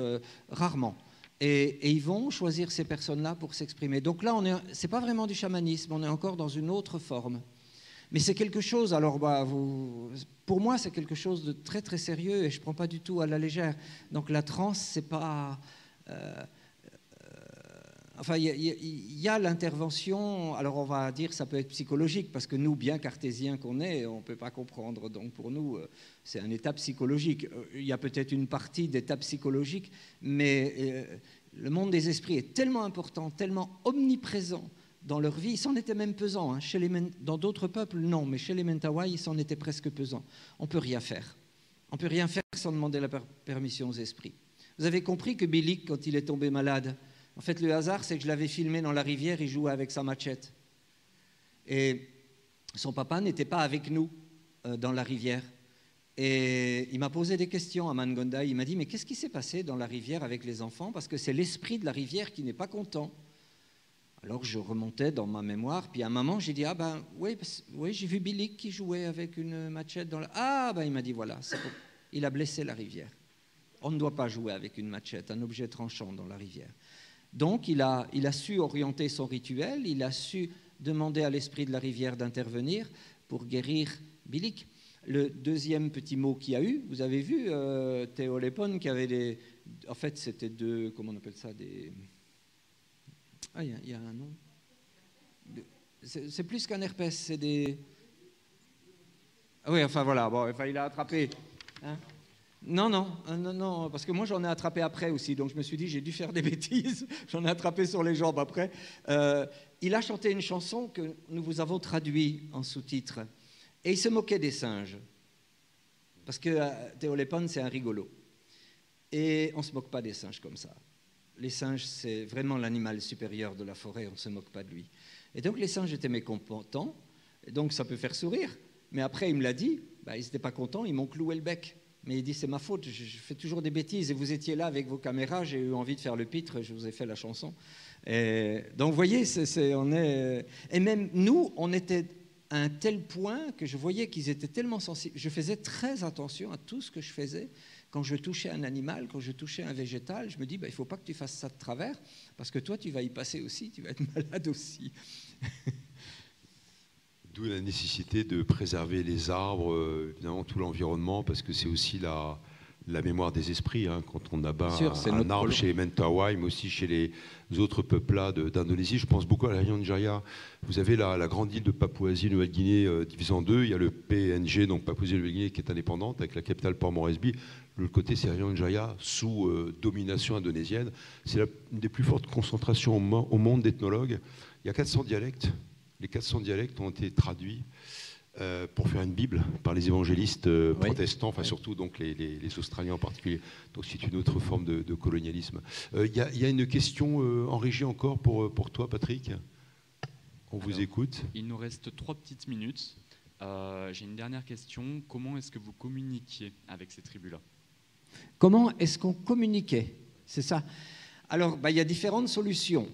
rarement. Et ils vont choisir ces personnes-là pour s'exprimer. Donc là, c'est pas vraiment du chamanisme, on est encore dans une autre forme. Mais c'est quelque chose, alors pour moi, c'est quelque chose de très très sérieux et je ne prends pas du tout à la légère. Donc la transe, c'est pas... Enfin, il y a l'intervention, alors on va dire ça peut être psychologique, parce que nous, bien cartésiens qu'on est, on ne peut pas comprendre. Donc pour nous, c'est un état psychologique. Il y a peut-être une partie d'état psychologique, mais le monde des esprits est tellement important, tellement omniprésent dans leur vie. Ils s'en étaient même pesants. Dans d'autres peuples, non, mais chez les Mentawai, ils s'en étaient presque pesants. On ne peut rien faire. On ne peut rien faire sans demander la permission aux esprits. Vous avez compris que Bilik, quand il est tombé malade, en fait, le hasard, c'est que je l'avais filmé dans la rivière, il jouait avec sa machette. Et son papa n'était pas avec nous dans la rivière. Et il m'a posé des questions à Mangonda. Il m'a dit, mais qu'est-ce qui s'est passé dans la rivière avec les enfants? Parce que c'est l'esprit de la rivière qui n'est pas content. Alors je remontais dans ma mémoire, puis à un moment, j'ai dit, ah ben oui, j'ai vu Bilik qui jouait avec une machette dans la... Ah ben il m'a dit, voilà, il a blessé la rivière. On ne doit pas jouer avec une machette, un objet tranchant dans la rivière. Donc, il a su orienter son rituel, il a su demander à l'esprit de la rivière d'intervenir pour guérir Bilik. Le deuxième petit mot qu'il y a eu, vous avez vu Théolépone qui avait des... En fait, c'était deux... Comment on appelle ça? Des... Ah, il y a un nom. C'est plus qu'un herpès, c'est des... Ah oui, enfin voilà, bon, enfin, il a attrapé... Hein? Non, parce que moi j'en ai attrapé après aussi, donc je me suis dit j'ai dû faire des bêtises, j'en ai attrapé sur les jambes après. Il a chanté une chanson que nous vous avons traduite en sous-titre, et il se moquait des singes, parce que Théolépone c'est un rigolo, et on ne se moque pas des singes comme ça. Les singes c'est vraiment l'animal supérieur de la forêt, on ne se moque pas de lui. Et donc les singes étaient mécontents, et donc ça peut faire sourire, mais après il me l'a dit, ils n'étaient pas contents, ils m'ont cloué le bec. Mais il dit, c'est ma faute, je fais toujours des bêtises. Et vous étiez là avec vos caméras, j'ai eu envie de faire le pitre, je vous ai fait la chanson. Et donc, vous voyez, on est... Et même nous, on était à un tel point que je voyais qu'ils étaient tellement sensibles. Je faisais très attention à tout ce que je faisais. Quand je touchais un animal, quand je touchais un végétal, je me dis, il ne faut pas que tu fasses ça de travers, parce que toi, tu vas y passer aussi, tu vas être malade aussi. D'où la nécessité de préserver les arbres, évidemment tout l'environnement, parce que c'est aussi la mémoire des esprits. Hein, quand on abat un arbre chez les Mentawai, mais aussi chez les autres peuples d'Indonésie. Je pense beaucoup à la Irian Jaya. Vous avez la grande île de Papouasie-Nouvelle-Guinée divisée en deux. Il y a le PNG, donc Papouasie-Nouvelle-Guinée, qui est indépendante, avec la capitale Port Moresby. De l'autre côté, c'est Irian Jaya, sous domination indonésienne. C'est une des plus fortes concentrations au monde d'ethnologues. Il y a 400 dialectes. Les 400 dialectes ont été traduits pour faire une Bible par les évangélistes protestants, enfin surtout donc les Australiens en particulier. Donc c'est une autre forme de colonialisme. Il y a une question en régie encore pour toi, Patrick. On vous écoute. Il nous reste 3 petites minutes. J'ai une dernière question. Comment est-ce que vous communiquiez avec ces tribus-là? Comment est-ce qu'on communiquait? C'est ça. Alors, il y a différentes solutions.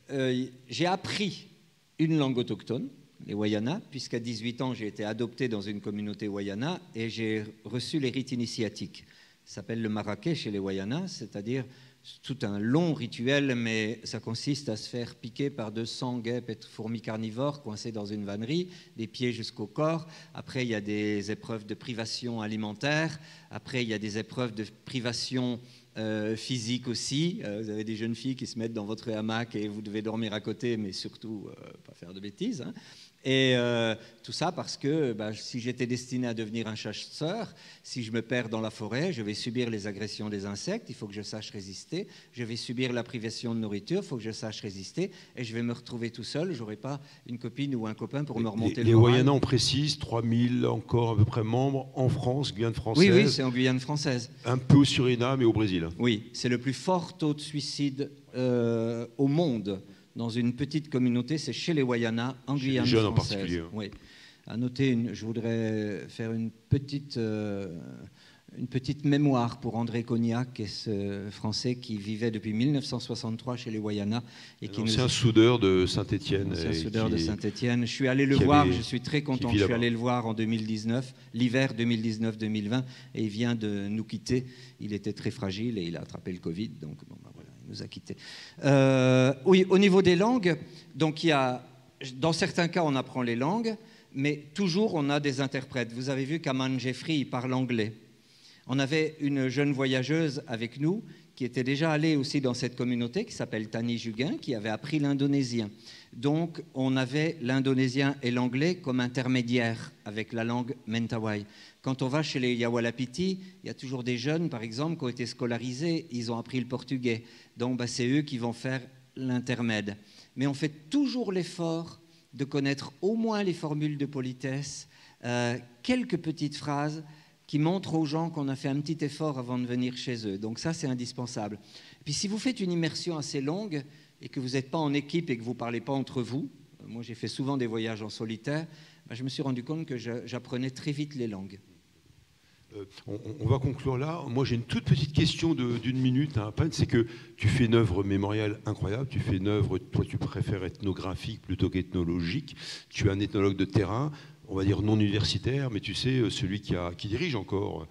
J'ai appris une langue autochtone, les Wayana, puisqu'à 18 ans, j'ai été adopté dans une communauté Wayana et j'ai reçu les rites initiatiques. Ça s'appelle le Marrakech chez les Wayana, c'est-à-dire tout un long rituel, mais ça consiste à se faire piquer par 200 guêpes et fourmis carnivores coincées dans une vannerie, des pieds jusqu'au corps. Après, il y a des épreuves de privation alimentaire. Après, il y a des épreuves de privation physique aussi. Vous avez des jeunes filles qui se mettent dans votre hamac et vous devez dormir à côté, mais surtout pas faire de bêtises. Hein. Et tout ça parce que si j'étais destiné à devenir un chasseur, si je me perds dans la forêt, je vais subir les agressions des insectes, il faut que je sache résister. Je vais subir la privation de nourriture, il faut que je sache résister. Et je vais me retrouver tout seul, je n'aurai pas une copine ou un copain pour me remonter le moral. Les Wayana, on précise, 3000 encore à peu près membres en France, Guyane française. Oui, c'est en Guyane française. Un peu au Suriname et au Brésil. Oui, c'est le plus fort taux de suicide au monde. Dans une petite communauté, c'est chez les Wayana, en Guyane française. En particulier. Oui. À noter, je voudrais faire une petite mémoire pour André Cognac, qui est ce Français qui vivait depuis 1963 chez les Wayana. C'est un soudeur de Saint-Étienne. C'est un soudeur de Saint-Étienne. Je suis allé le voir, je suis très content. Je suis allé le voir en 2019, l'hiver 2019-2020, et il vient de nous quitter. Il était très fragile et il a attrapé le Covid, donc bon, voilà. Nous a quittés. Oui, au niveau des langues, donc dans certains cas, on apprend les langues, mais toujours on a des interprètes. Vous avez vu qu'Aman Jeffrey, il parle anglais. On avait une jeune voyageuse avec nous qui était déjà allée aussi dans cette communauté, qui s'appelle Tani Juguin, qui avait appris l'indonésien. Donc, on avait l'indonésien et l'anglais comme intermédiaires avec la langue Mentawai. Quand on va chez les Yawalapiti, il y a toujours des jeunes, par exemple, qui ont été scolarisés, ils ont appris le portugais. Donc, c'est eux qui vont faire l'intermède. Mais on fait toujours l'effort de connaître au moins les formules de politesse, quelques petites phrases qui montrent aux gens qu'on a fait un petit effort avant de venir chez eux. Donc ça, c'est indispensable. Puis si vous faites une immersion assez longue et que vous n'êtes pas en équipe et que vous ne parlez pas entre vous, moi j'ai fait souvent des voyages en solitaire, je me suis rendu compte que j'apprenais très vite les langues. On va conclure là. Moi, j'ai une toute petite question d'une minute. Hein. C'est que tu fais une œuvre mémorielle incroyable. Tu fais une œuvre, toi, tu préfères ethnographique plutôt qu'ethnologique. Tu es un ethnologue de terrain, on va dire non universitaire, mais tu sais, celui qui dirige encore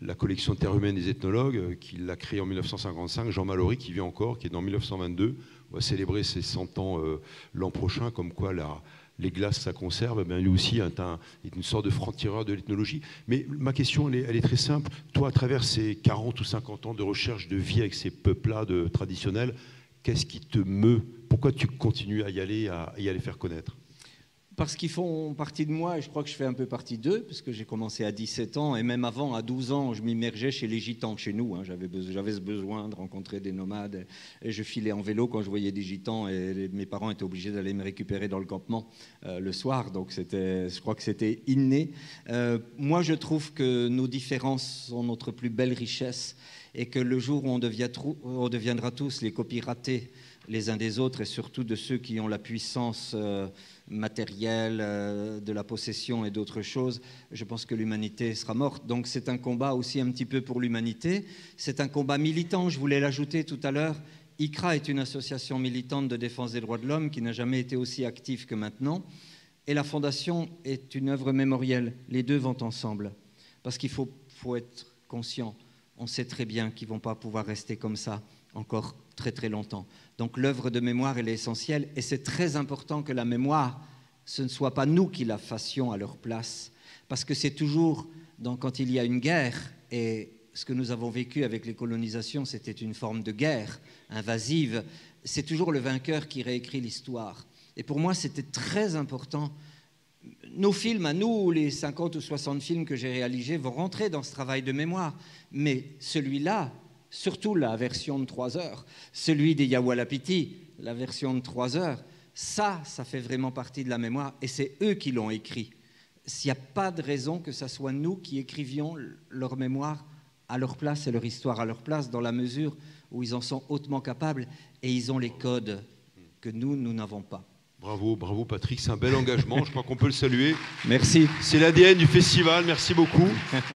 la collection Terre humaine des ethnologues, qui l'a créée en 1955, Jean Mallory, qui vit encore, qui est dans 1922. On va célébrer ses 100 ans l'an prochain, comme quoi les glaces, ça conserve, lui aussi est une sorte de franc-tireur de l'ethnologie. Mais ma question, elle est très simple. Toi, à travers ces 40 ou 50 ans de recherche de vie avec ces peuples-là traditionnels, qu'est-ce qui te meut? Pourquoi tu continues à y aller faire connaître? Parce qu'ils font partie de moi, et je crois que je fais un peu partie d'eux, parce que j'ai commencé à 17 ans, et même avant, à 12 ans, je m'immergeais chez les gitans, chez nous. Hein, j'avais ce besoin de rencontrer des nomades, et je filais en vélo quand je voyais des gitans, et mes parents étaient obligés d'aller me récupérer dans le campement le soir, donc je crois que c'était inné. Moi, je trouve que nos différences sont notre plus belle richesse, et que le jour où on deviendra tous les copies ratées les uns des autres et surtout de ceux qui ont la puissance matérielle, de la possession et d'autres choses, je pense que l'humanité sera morte. Donc c'est un combat aussi un petit peu pour l'humanité. C'est un combat militant, je voulais l'ajouter tout à l'heure. ICRA est une association militante de défense des droits de l'homme qui n'a jamais été aussi active que maintenant. Et la Fondation est une œuvre mémorielle. Les deux vont ensemble. Parce qu'il faut être conscient. On sait très bien qu'ils ne vont pas pouvoir rester comme ça encore très très longtemps. Donc l'œuvre de mémoire, elle est essentielle. Et c'est très important que la mémoire, ce ne soit pas nous qui la fassions à leur place. Parce que c'est toujours, quand il y a une guerre, et ce que nous avons vécu avec les colonisations, c'était une forme de guerre invasive, c'est toujours le vainqueur qui réécrit l'histoire. Et pour moi, c'était très important. Nos films, à nous, les 50 ou 60 films que j'ai réalisés, vont rentrer dans ce travail de mémoire. Mais celui-là, surtout la version de 3 heures, celui des Yawalapiti, la version de 3 heures, ça fait vraiment partie de la mémoire et c'est eux qui l'ont écrit. S'il n'y a pas de raison que ce soit nous qui écrivions leur mémoire à leur place et leur histoire à leur place, dans la mesure où ils en sont hautement capables et ils ont les codes que nous n'avons pas. Bravo, bravo Patrick, c'est un bel engagement, je crois qu'on peut le saluer. Merci. C'est l'ADN du festival, merci beaucoup.